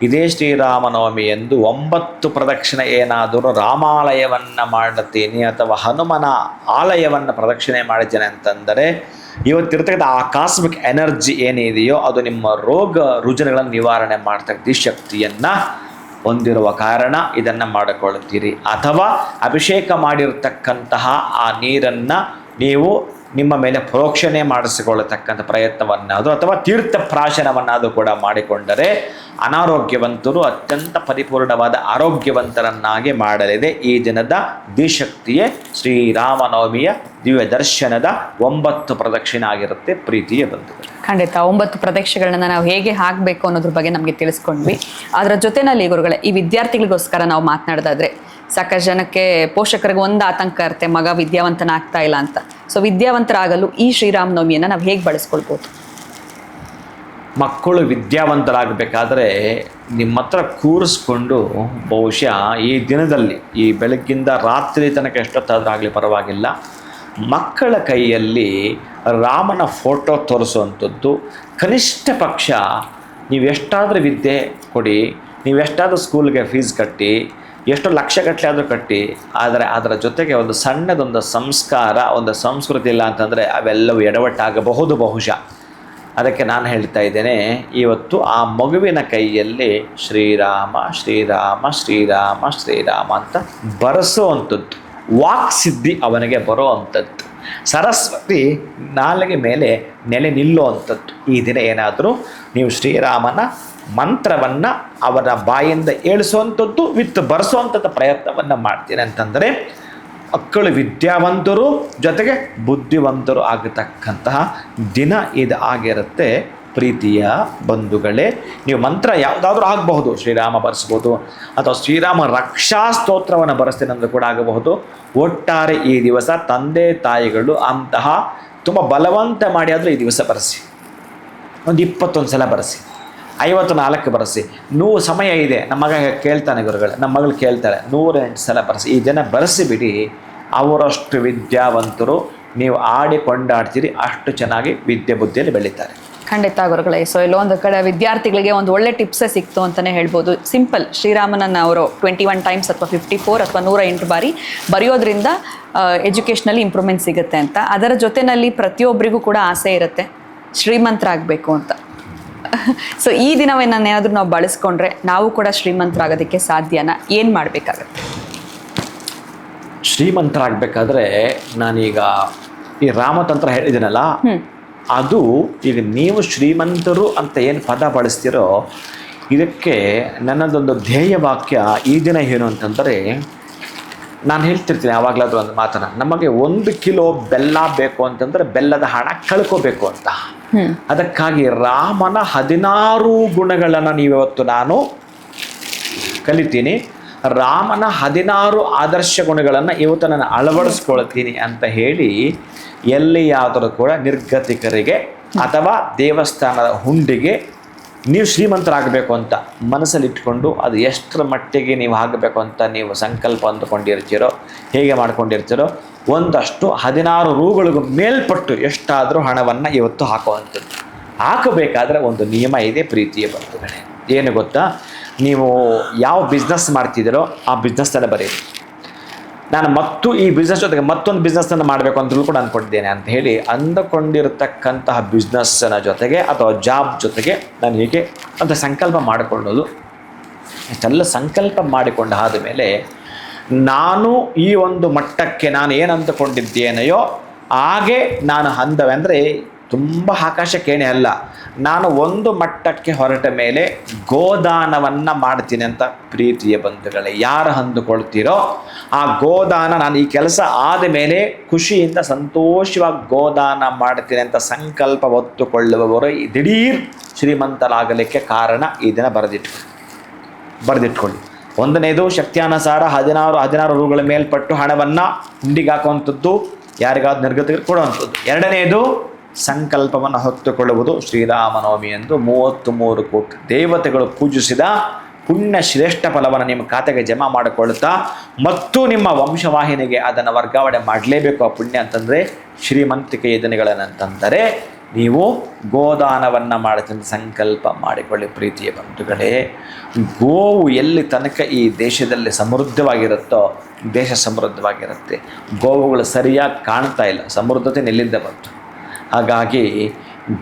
ಇದೇ ಶ್ರೀರಾಮನವಮಿ ಎಂದು 9 ಪ್ರದಕ್ಷಿಣೆ ಏನಾದರೂ ರಾಮಾಲಯವನ್ನು ಮಾಡುತ್ತೀನಿ ಅಥವಾ ಹನುಮನ ಆಲಯವನ್ನು ಪ್ರದಕ್ಷಿಣೆ ಮಾಡಿದ್ದೇನೆ ಅಂತಂದರೆ ಇವತ್ತಿರ್ತಕ್ಕಂಥ ಆ ಕಾಸ್ಮಿಕ್ ಎನರ್ಜಿ ಏನಿದೆಯೋ ಅದು ನಿಮ್ಮ ರೋಗ ರುಜಿನಗಳನ್ನು ನಿವಾರಣೆ ಮಾಡ್ತಕ್ಕಂಥ ಶಕ್ತಿಯನ್ನು ಹೊಂದಿರುವ ಕಾರಣ ಇದನ್ನು ಮಾಡಿಕೊಳ್ಳುತ್ತೀರಿ. ಅಥವಾ ಅಭಿಷೇಕ ಮಾಡಿರ್ತಕ್ಕಂತಹ ಆ ನೀರನ್ನು ನೀವು ನಿಮ್ಮ ಮೇಲೆ ಪ್ರೋಕ್ಷಣೆ ಮಾಡಿಸಿಕೊಳ್ಳತಕ್ಕಂಥ ಪ್ರಯತ್ನವನ್ನಾದರೂ ಅಥವಾ ತೀರ್ಥ ಪ್ರಾಶನವನ್ನಾದರೂ ಕೂಡ ಮಾಡಿಕೊಂಡರೆ ಅನಾರೋಗ್ಯವಂತರು ಅತ್ಯಂತ ಪರಿಪೂರ್ಣವಾದ ಆರೋಗ್ಯವಂತರನ್ನಾಗಿ ಮಾಡಲಿದೆ ಈ ದಿನದ ದಿಶಕ್ತಿಯೇ ಶ್ರೀರಾಮನವಮಿಯ ದಿವ್ಯ ದರ್ಶನದ 9 ಪ್ರದಕ್ಷಿಣೆ ಆಗಿರುತ್ತೆ ಪ್ರೀತಿಯ ಬಂಧುಗಳು. ಖಂಡಿತ 9 ಪ್ರದಕ್ಷಿಣೆಗಳನ್ನ ನಾವು ಹೇಗೆ ಹಾಕಬೇಕು ಅನ್ನೋದ್ರ ಬಗ್ಗೆ ನಮಗೆ ತಿಳಿಸ್ಕೊಂಡ್ವಿ. ಅದರ ಜೊತೆನಲ್ಲಿ ಗುರುಗಳೇ, ಈ ವಿದ್ಯಾರ್ಥಿಗಳಿಗೋಸ್ಕರ ನಾವು ಮಾತನಾಡೋದಾದ್ರೆ ಸಾಕಷ್ಟು ಜನಕ್ಕೆ ಪೋಷಕರಿಗೆ ಒಂದು ಆತಂಕ ಇರುತ್ತೆ, ಮಗ ವಿದ್ಯಾವಂತನಾಗ್ತಾ ಇಲ್ಲ ಅಂತ. ಸೊ ವಿದ್ಯಾವಂತರಾಗಲು ಈ ಶ್ರೀರಾಮನವಮಿಯನ್ನು ನಾವು ಹೇಗೆ ಬಳಸ್ಕೊಳ್ಬೋದು? ಮಕ್ಕಳು ವಿದ್ಯಾವಂತರಾಗಬೇಕಾದ್ರೆ ನಿಮ್ಮ ಹತ್ರ ಕೂರಿಸ್ಕೊಂಡು ಬಹುಶಃ ಈ ದಿನದಲ್ಲಿ ಈ ಬೆಳಗ್ಗಿಂದ ರಾತ್ರಿ ತನಕ ಎಷ್ಟೊತ್ತಾದರೂ ಆಗಲಿ ಪರವಾಗಿಲ್ಲ, ಮಕ್ಕಳ ಕೈಯಲ್ಲಿ ರಾಮನ ಫೋಟೋ ತೋರಿಸುವಂಥದ್ದು, ಕನಿಷ್ಠ ಪಕ್ಷ ನೀವು ಎಷ್ಟಾದರೂ ವಿದ್ಯೆ ಕೊಡಿ, ನೀವು ಎಷ್ಟಾದರೂ ಸ್ಕೂಲ್ಗೆ ಫೀಸ್ ಕಟ್ಟಿ, ಎಷ್ಟು ಲಕ್ಷಗಟ್ಟಲೆ ಆದರೂ ಕಟ್ಟಿ, ಆದರೆ ಅದರ ಜೊತೆಗೆ ಒಂದು ಸಣ್ಣದೊಂದು ಸಂಸ್ಕಾರ, ಒಂದು ಸಂಸ್ಕೃತಿ ಇಲ್ಲ ಅಂತಂದರೆ ಅವೆಲ್ಲವೂ ಎಡವಟ್ಟಾಗಬಹುದು ಬಹುಶಃ. ಅದಕ್ಕೆ ನಾನು ಹೇಳ್ತಾ ಇದ್ದೇನೆ, ಇವತ್ತು ಆ ಮಗುವಿನ ಕೈಯಲ್ಲಿ ಶ್ರೀರಾಮ ಶ್ರೀರಾಮ ಶ್ರೀರಾಮ ಶ್ರೀರಾಮ ಅಂತ ಬರೆಸೋವಂಥದ್ದು, ವಾಕ್ಸಿದ್ಧಿ ಅವನಿಗೆ ಬರೋ ಅಂಥದ್ದು, ಸರಸ್ವತಿ ನಾಲಿಗೆ ಮೇಲೆ ನೆಲೆ ನಿಲ್ಲುವಂಥದ್ದು. ಈ ದಿನ ಏನಾದರೂ ನೀವು ಶ್ರೀರಾಮನ ಮಂತ್ರವನ್ನು ಅವರ ಬಾಯಿಂದ ಏಳಿಸುವಂಥದ್ದು ವಿತ್ ಬರೆಸುವಂಥದ್ದು ಪ್ರಯತ್ನವನ್ನು ಮಾಡ್ತೀನಿ ಅಂತಂದರೆ ಮಕ್ಕಳು ವಿದ್ಯಾವಂತರು ಜೊತೆಗೆ ಬುದ್ಧಿವಂತರು ಆಗತಕ್ಕಂತಹ ದಿನ ಇದು ಆಗಿರುತ್ತೆ. ಪ್ರೀತಿಯ ಬಂಧುಗಳೇ, ನೀವು ಮಂತ್ರ ಯಾವುದಾದ್ರೂ ಆಗಬಹುದು, ಶ್ರೀರಾಮ ಬರೆಸ್ಬೋದು ಅಥವಾ ಶ್ರೀರಾಮ ರಕ್ಷಾ ಸ್ತೋತ್ರವನ್ನು ಬರೆಸ್ತೀನಿ ಅಂದರೂ ಕೂಡ ಆಗಬಹುದು. ಒಟ್ಟಾರೆ ಈ ದಿವಸ ತಂದೆ ತಾಯಿಗಳು ಅಂತಹ ತುಂಬ ಬಲವಂತ ಮಾಡಿ ಆದರೂ ಈ ದಿವಸ ಬರೆಸಿ, ಒಂದು 21 ಸಲ ಬರೆಸಿ, 54 ಬರೆಸಿ. 100 ಸಮಯ ಇದೆ. ನಮ್ಮ ಮಗ ಕೇಳ್ತಾನೆ ಗುರುಗಳೇ, ನಮ್ಮ ಮಗಳು ಕೇಳ್ತಾಳೆ, 108 ಸಲ ಬರೆಸಿ. ಈ ದಿನ ಬರೆಸಿಬಿಡಿ. ಅವರಷ್ಟು ವಿದ್ಯಾವಂತರು, ನೀವು ಆಡಿಕೊಂಡಾಡ್ತೀರಿ, ಅಷ್ಟು ಚೆನ್ನಾಗಿ ವಿದ್ಯೆ ಬುದ್ಧಿಯಲ್ಲಿ ಬೆಳೀತಾರೆ. ಖಂಡಿತ ಗುರುಗಳೇ. ಸೊ ಇಲ್ಲೊಂದು ಕಡೆ ವಿದ್ಯಾರ್ಥಿಗಳಿಗೆ ಒಂದು ಒಳ್ಳೆ ಟಿಪ್ಸೇ ಸಿಕ್ತು ಅಂತಲೇ ಹೇಳ್ಬೋದು. ಸಿಂಪಲ್, ಶ್ರೀರಾಮನನ್ನು ಅವರು 21 ಟೈಮ್ಸ್ ಅಥವಾ 54 ಅಥವಾ 108 ಬಾರಿ ಬರೆಯೋದ್ರಿಂದ ಎಜುಕೇಷ್ನಲ್ಲಿ ಇಂಪ್ರೂವ್ಮೆಂಟ್ ಸಿಗುತ್ತೆ ಅಂತ. ಅದರ ಜೊತೆಯಲ್ಲಿ ಪ್ರತಿಯೊಬ್ಬರಿಗೂ ಕೂಡ ಆಸೆ ಇರುತ್ತೆ ಶ್ರೀಮಂತರಾಗಬೇಕು ಅಂತ. ಸೊ ಈ ದಿನವೇನಾದರೂ ನಾವು ಬಳಸ್ಕೊಂಡ್ರೆ ನಾವು ಕೂಡ ಶ್ರೀಮಂತರಾಗೋದಕ್ಕೆ ಸಾಧ್ಯನಾ? ಏನು ಮಾಡಬೇಕಾಗತ್ತೆ? ಶ್ರೀಮಂತರಾಗಬೇಕಾದ್ರೆ ನಾನೀಗ ಈ ರಾಮತಂತ್ರ ಹೇಳಿದ್ದೀನಲ್ಲ, ಅದು ಈಗ ನೀವು ಶ್ರೀಮಂತರು ಅಂತ ಏನು ಪದ ಬಳಸ್ತೀರೋ, ಇದಕ್ಕೆ ನನ್ನದೊಂದು ಧ್ಯೇಯ ವಾಕ್ಯ ಈ ದಿನ ಏನು ಅಂತಂದರೆ, ನಾನು ಹೇಳ್ತಿರ್ತೀನಿ ಯಾವಾಗಲಾದರೂ ಒಂದು ಮಾತನ್ನು, ನಮಗೆ 1 ಕಿಲೋ ಬೆಲ್ಲ ಬೇಕು ಅಂತಂದರೆ ಬೆಲ್ಲದ ಹಣ ಕಳ್ಕೋಬೇಕು ಅಂತ. ಅದಕ್ಕಾಗಿ ರಾಮನ 16 ಗುಣಗಳನ್ನು ನೀವಿವತ್ತು ನಾನು ಕಲಿತೀನಿ. ರಾಮನ 16 ಆದರ್ಶ ಗುಣಗಳನ್ನು ಇವತ್ತು ನಾನು ಅಳವಡಿಸ್ಕೊಳ್ತೀನಿ ಅಂತ ಹೇಳಿ, ಎಲ್ಲಿಯಾದರೂ ಕೂಡ ನಿರ್ಗತಿಕರಿಗೆ ಅಥವಾ ದೇವಸ್ಥಾನದ ಹುಂಡಿಗೆ ನೀವು ಶ್ರೀಮಂತರಾಗಬೇಕು ಅಂತ ಮನಸ್ಸಲ್ಲಿ ಇಟ್ಕೊಂಡು, ಅದು ಎಷ್ಟರ ಮಟ್ಟಿಗೆ ನೀವು ಆಗಬೇಕು ಅಂತ ನೀವು ಸಂಕಲ್ಪ ಅಂದುಕೊಂಡಿರ್ತೀರೋ, ಹೇಗೆ ಮಾಡ್ಕೊಂಡಿರ್ತೀರೋ, ಒಂದಷ್ಟು 16 ರೂಗಳಿಗೂ ಮೇಲ್ಪಟ್ಟು ಎಷ್ಟಾದರೂ ಹಣವನ್ನು ಇವತ್ತು ಹಾಕುವಂಥದ್ದು. ಹಾಕಬೇಕಾದ್ರೆ ಒಂದು ನಿಯಮ ಇದೆ ಪ್ರೀತಿಯ ಬಂಧುಗಳೇ. ಏನು ಗೊತ್ತಾ? ನೀವು ಯಾವ ಬಿಸ್ನೆಸ್ ಮಾಡ್ತಿದ್ದೀರೋ ಆ ಬಿಸ್ನೆಸ್ಸನ್ನು ಬರೀರಿ. ನಾನು ಈ ಬಿಸ್ನೆಸ್ ಜೊತೆಗೆ ಮತ್ತೊಂದು ಬಿಸ್ನೆಸ್ಸನ್ನು ಮಾಡಬೇಕು ಅಂತಲೂ ಕೂಡ ಅಂದ್ಕೊಂಡಿದ್ದೇನೆ ಅಂತ ಹೇಳಿ ಅಂದುಕೊಂಡಿರತಕ್ಕಂತಹ ಬಿಸ್ನೆಸ್ಸಿನ ಜೊತೆಗೆ ಅಥವಾ ಜಾಬ್ ಜೊತೆಗೆ ನಾನು ಹೀಗೆ ಅಂತ ಸಂಕಲ್ಪ ಮಾಡಿಕೊಳ್ಳೋದು. ಇಷ್ಟೆಲ್ಲ ಸಂಕಲ್ಪ ಮಾಡಿಕೊಂಡ ಆದ ಮೇಲೆ ನಾನು ಈ ಒಂದು ಮಟ್ಟಕ್ಕೆ ನಾನು ಏನು ಅಂದುಕೊಂಡಿದ್ದೇನೆಯೋ ಹಾಗೆ ನಾನು ಅಂದವೆ, ಅಂದರೆ ತುಂಬ ಆಕಾಶ ಕೇಣೆ ಅಲ್ಲ, ನಾನು ಒಂದು ಮಟ್ಟಕ್ಕೆ ಹೊರಟ ಮೇಲೆ ಗೋದಾನವನ್ನು ಮಾಡ್ತೀನಿ ಅಂತ. ಪ್ರೀತಿಯ ಬಂಧುಗಳೇ, ಯಾರು ಅಂದುಕೊಳ್ತೀರೋ ಆ ಗೋದಾನ, ನಾನು ಈ ಕೆಲಸ ಆದ ಮೇಲೆ ಖುಷಿಯಿಂದ ಸಂತೋಷವಾಗಿ ಗೋದಾನ ಮಾಡ್ತೀನಿ ಅಂತ ಸಂಕಲ್ಪ ಹೊತ್ತುಕೊಳ್ಳುವವರು ದಿಢೀರ್ ಶ್ರೀಮಂತರಾಗಲಿಕ್ಕೆ ಕಾರಣ ಈ ದಿನ ಬರೆದಿಟ್ಕೊಳ್ಳಿ. ಒಂದನೇದು ಶಕ್ತಿಯಾನುಸಾರ 16 ರೂಗಳ ಮೇಲ್ಪಟ್ಟು ಹಣವನ್ನು ಹುಂಡಿಗೆ ಹಾಕುವಂಥದ್ದು, ಯಾರಿಗಾದ್ರು ನಿರ್ಗತಿಗೆ ಕೊಡುವಂಥದ್ದು. ಎರಡನೆಯದು ಸಂಕಲ್ಪವನ್ನು ಹೊತ್ತುಕೊಳ್ಳುವುದು. ಶ್ರೀರಾಮನವಮಿ ಎಂದು 33 ಕೋಟಿ ದೇವತೆಗಳು ಪೂಜಿಸಿದ ಪುಣ್ಯ ಶ್ರೇಷ್ಠ ಫಲವನ್ನು ನಿಮ್ಮ ಖಾತೆಗೆ ಜಮಾ ಮಾಡಿಕೊಳ್ಳುತ್ತಾ ಮತ್ತು ನಿಮ್ಮ ವಂಶವಾಹಿನಿಗೆ ಅದನ್ನು ವರ್ಗಾವಣೆ ಮಾಡಲೇಬೇಕು ಆ ಪುಣ್ಯ ಅಂತಂದರೆ ಶ್ರೀಮಂತಿಕೆಯ ದಿನಗಳನ್ನಂತಂದರೆ ನೀವು ಗೋದಾನವನ್ನು ಮಾಡುತ್ತಂತ ಸಂಕಲ್ಪ ಮಾಡಿಕೊಳ್ಳಿ. ಪ್ರೀತಿಯ ಬಂಧುಗಳೇ, ಗೋವು ಎಲ್ಲಿ ತನಕ ಈ ದೇಶದಲ್ಲಿ ಸಮೃದ್ಧವಾಗಿರುತ್ತೋ ದೇಶ ಸಮೃದ್ಧವಾಗಿರುತ್ತೆ. ಗೋವುಗಳು ಸರಿಯಾಗಿ ಕಾಣ್ತಾ ಇಲ್ಲ, ಸಮೃದ್ಧತೆ ಎಲ್ಲಿಂದ ಬಂತು? ಹಾಗಾಗಿ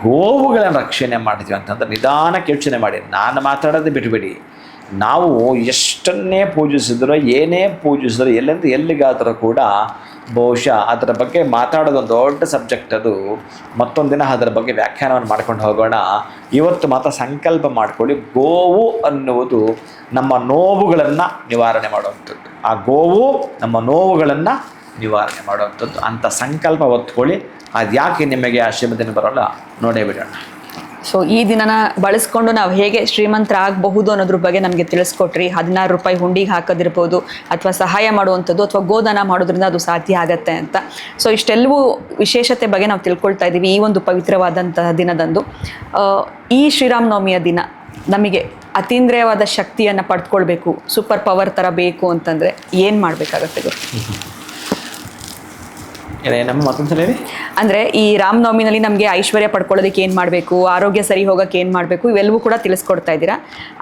ಗೋವುಗಳನ್ನು ರಕ್ಷಣೆ ಮಾಡ್ತೀವಿ ಅಂತಂದ್ರೆ ನಿಧಾನಕ್ಕೆ ಯೋಚನೆ ಮಾಡಿ. ನಾನು ಮಾತಾಡೋದು ಬಿಟ್ಬಿಡಿ. ನಾವು ಎಷ್ಟನ್ನೇ ಪೂಜಿಸಿದ್ರು, ಏನೇ ಪೂಜಿಸಿದ್ರು, ಎಲ್ಲಿಂದ ಎಲ್ಲಿಗಾದರೂ ಕೂಡ ಬಹುಶಃ ಅದರ ಬಗ್ಗೆ ಮಾತಾಡೋದೊಂದು ದೊಡ್ಡ ಸಬ್ಜೆಕ್ಟ್. ಅದು ಮತ್ತೊಂದು ದಿನ ಅದರ ಬಗ್ಗೆ ವ್ಯಾಖ್ಯಾನವನ್ನು ಮಾಡ್ಕೊಂಡು ಹೋಗೋಣ. ಇವತ್ತು ಮಾತ್ರ ಸಂಕಲ್ಪ ಮಾಡಿಕೊಳ್ಳಿ. ಗೋವು ಅನ್ನುವುದು ನಮ್ಮ ನೋವುಗಳನ್ನು ನಿವಾರಣೆ ಮಾಡುವಂಥದ್ದು. ಆ ಗೋವು ನಮ್ಮ ನೋವುಗಳನ್ನು ನಿವಾರಣೆ ಮಾಡುವಂಥದ್ದು ಅಂತ ಸಂಕಲ್ಪ ಹೊತ್ಕೊಳ್ಳಿ. ಅದು ಯಾಕೆ ನಿಮಗೆ ಆ ಶ್ರೀಮಂತಿನ ಬರೋಲ್ಲ ನೋಡೇ ಬಿಡೋಣ. ಸೊ ಈ ದಿನನ ಬಳಸ್ಕೊಂಡು ನಾವು ಹೇಗೆ ಶ್ರೀಮಂತರಾಗಬಹುದು ಅನ್ನೋದ್ರ ಬಗ್ಗೆ ನಮಗೆ ತಿಳಿಸ್ಕೊಟ್ರಿ. 16 ರೂಪಾಯಿ ಹುಂಡಿಗೆ ಹಾಕೋದಿರ್ಬೋದು, ಅಥವಾ ಸಹಾಯ ಮಾಡುವಂಥದ್ದು, ಅಥವಾ ಗೋದಾನ ಮಾಡೋದ್ರಿಂದ ಅದು ಸಾಧ್ಯ ಆಗತ್ತೆ ಅಂತ. ಸೊ ಇಷ್ಟೆಲ್ಲವೂ ವಿಶೇಷತೆ ಬಗ್ಗೆ ನಾವು ತಿಳ್ಕೊಳ್ತಾ ಇದ್ದೀವಿ ಈ ಒಂದು ಪವಿತ್ರವಾದಂತಹ ದಿನದಂದು. ಈ ಶ್ರೀರಾಮನವಮಿಯ ದಿನ ನಮಗೆ ಅತೀಂದ್ರಿಯವಾದ ಶಕ್ತಿಯನ್ನು ಪಡೆದುಕೊಳ್ಬೇಕು, ಸೂಪರ್ ಪವರ್ ಥರ ಬೇಕು ಅಂತಂದರೆ ಏನು ಮಾಡಬೇಕಾಗತ್ತೆ ಗುರು? ನಮ್ಮ ಮತ್ತೊಂದ್ಸಲ ಹೇಳಿ. ಅಂದರೆ ಈ ರಾಮನವಮಿನಲ್ಲಿ ನಮಗೆ ಐಶ್ವರ್ಯ ಪಡ್ಕೊಳ್ಳೋದಕ್ಕೆ ಏನು ಮಾಡಬೇಕು, ಆರೋಗ್ಯ ಸರಿ ಹೋಗೋಕ್ಕೆ ಏನು ಮಾಡಬೇಕು, ಇವೆಲ್ಲವೂ ಕೂಡ ತಿಳಿಸ್ಕೊಡ್ತಾ ಇದ್ದೀರಾ.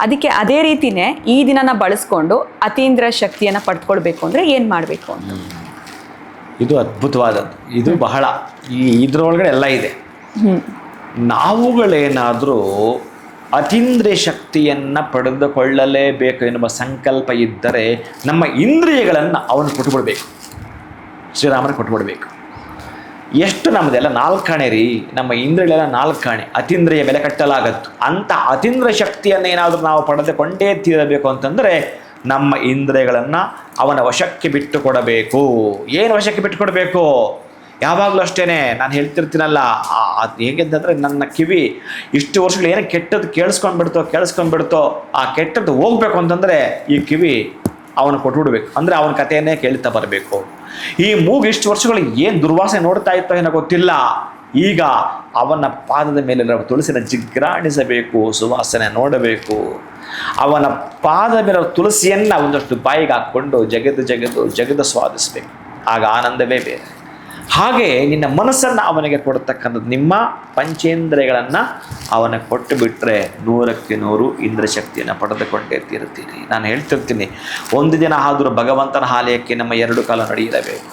ಅದಕ್ಕೆ ಅದೇ ರೀತಿಯೇ ಈ ದಿನನ ಬಳಸ್ಕೊಂಡು ಅತೀಂದ್ರ ಶಕ್ತಿಯನ್ನು ಪಡ್ಕೊಳ್ಬೇಕು ಅಂದರೆ ಏನು ಮಾಡಬೇಕು ಅಂತ? ಇದು ಅದ್ಭುತವಾದದ್ದು. ಇದು ಬಹಳ ಇದ್ರೊಳಗಡೆ ಎಲ್ಲ ಇದೆ. ನಾವುಗಳೇನಾದರೂ ಅತೀಂದ್ರಿಯ ಶಕ್ತಿಯನ್ನು ಪಡೆದುಕೊಳ್ಳಲೇಬೇಕು ಎನ್ನುವ ಸಂಕಲ್ಪ ಇದ್ದರೆ ನಮ್ಮ ಇಂದ್ರಿಯಗಳನ್ನು ಅವನು ಕೊಟ್ಟುಬಿಡ್ಬೇಕು, ಶ್ರೀರಾಮನ ಕೊಟ್ಟುಬಿಡ್ಬೇಕು. ಎಷ್ಟು ನಮ್ಮದೆಲ್ಲ 4 ಆಣೆ ರೀ, ನಮ್ಮ ಇಂದ್ರಿಯಗಳೆಲ್ಲ 4 ಆಣೆ, ಅತೀಂದ್ರಿಯ ಬೆಲೆ ಕಟ್ಟಲಾಗತ್ತು. ಅಂಥ ಅತೀಂದ್ರಿಯ ಶಕ್ತಿಯನ್ನು ಏನಾದರೂ ನಾವು ಪಡೆದುಕೊಂಡೇ ತೀರಬೇಕು ಅಂತಂದರೆ ನಮ್ಮ ಇಂದ್ರಿಯಗಳನ್ನು ಅವನ ವಶಕ್ಕೆ ಬಿಟ್ಟು ಕೊಡಬೇಕು. ಏನು ವಶಕ್ಕೆ ಬಿಟ್ಟು ಕೊಡಬೇಕು? ಯಾವಾಗಲೂ ಅಷ್ಟೇ ನಾನು ಹೇಳ್ತಿರ್ತೀನಲ್ಲ, ಅದು ಹೇಗೆಂತಂದರೆ ನನ್ನ ಕಿವಿ ಇಷ್ಟು ವರ್ಷಗಳು ಏನೋ ಕೆಟ್ಟದ್ದು ಕೇಳಿಸ್ಕೊಂಡ್ಬಿಡ್ತೋ ಆ ಕೆಟ್ಟದ್ದು ಹೋಗ್ಬೇಕು ಅಂತಂದರೆ ಈ ಕಿವಿ ಅವನು ಕೊಟ್ಬಿಡ್ಬೇಕು. ಅಂದರೆ ಅವನ ಕಥೆಯನ್ನೇ ಕೇಳ್ತಾ ಬರಬೇಕು. ಈ ಮೂಗು ಇಷ್ಟು ವರ್ಷಗಳು ಏನು ದುರ್ವಾಸನೆ ನೋಡ್ತಾ ಇತ್ತೋ ಏನೋ ಗೊತ್ತಿಲ್ಲ, ಈಗ ಅವನ ಪಾದದ ಮೇಲೆ ತುಳಸಿನ ಜಿಗ್ರಾಣಿಸಬೇಕು, ಸುವಾಸನೆ ನೋಡಬೇಕು. ಅವನ ಪಾದ ಮೇಲೆ ತುಳಸಿಯನ್ನು ಒಂದಷ್ಟು ಬಾಯಿಗೆ ಹಾಕ್ಕೊಂಡು ಜಗದು ಸ್ವಾದಿಸಬೇಕು. ಆಗ ಆನಂದವೇ ಬೇರೆ. ಹಾಗೆ ನಿನ್ನ ಮನಸ್ಸನ್ನು ಅವನಿಗೆ ಕೊಡ್ತಕ್ಕಂಥದ್ದು, ನಿಮ್ಮ ಪಂಚೇಂದ್ರಿಯಗಳನ್ನು ಅವನಿಗೆ ಕೊಟ್ಟು ಬಿಟ್ಟರೆ 100ಕ್ಕೆ 100 ಇಂದ್ರಶಕ್ತಿಯನ್ನು ಪಡೆದುಕೊಂಡೇ ತೀರುತ್ತೀರಿ. ನಾನು ಹೇಳ್ತಿರ್ತೀನಿ, ಒಂದು ದಿನ ಆದರೂ ಭಗವಂತನ ಆಲಯಕ್ಕೆ ನಮ್ಮ 2 ಕಾಲ ನಡೆಯಲೇಬೇಕು.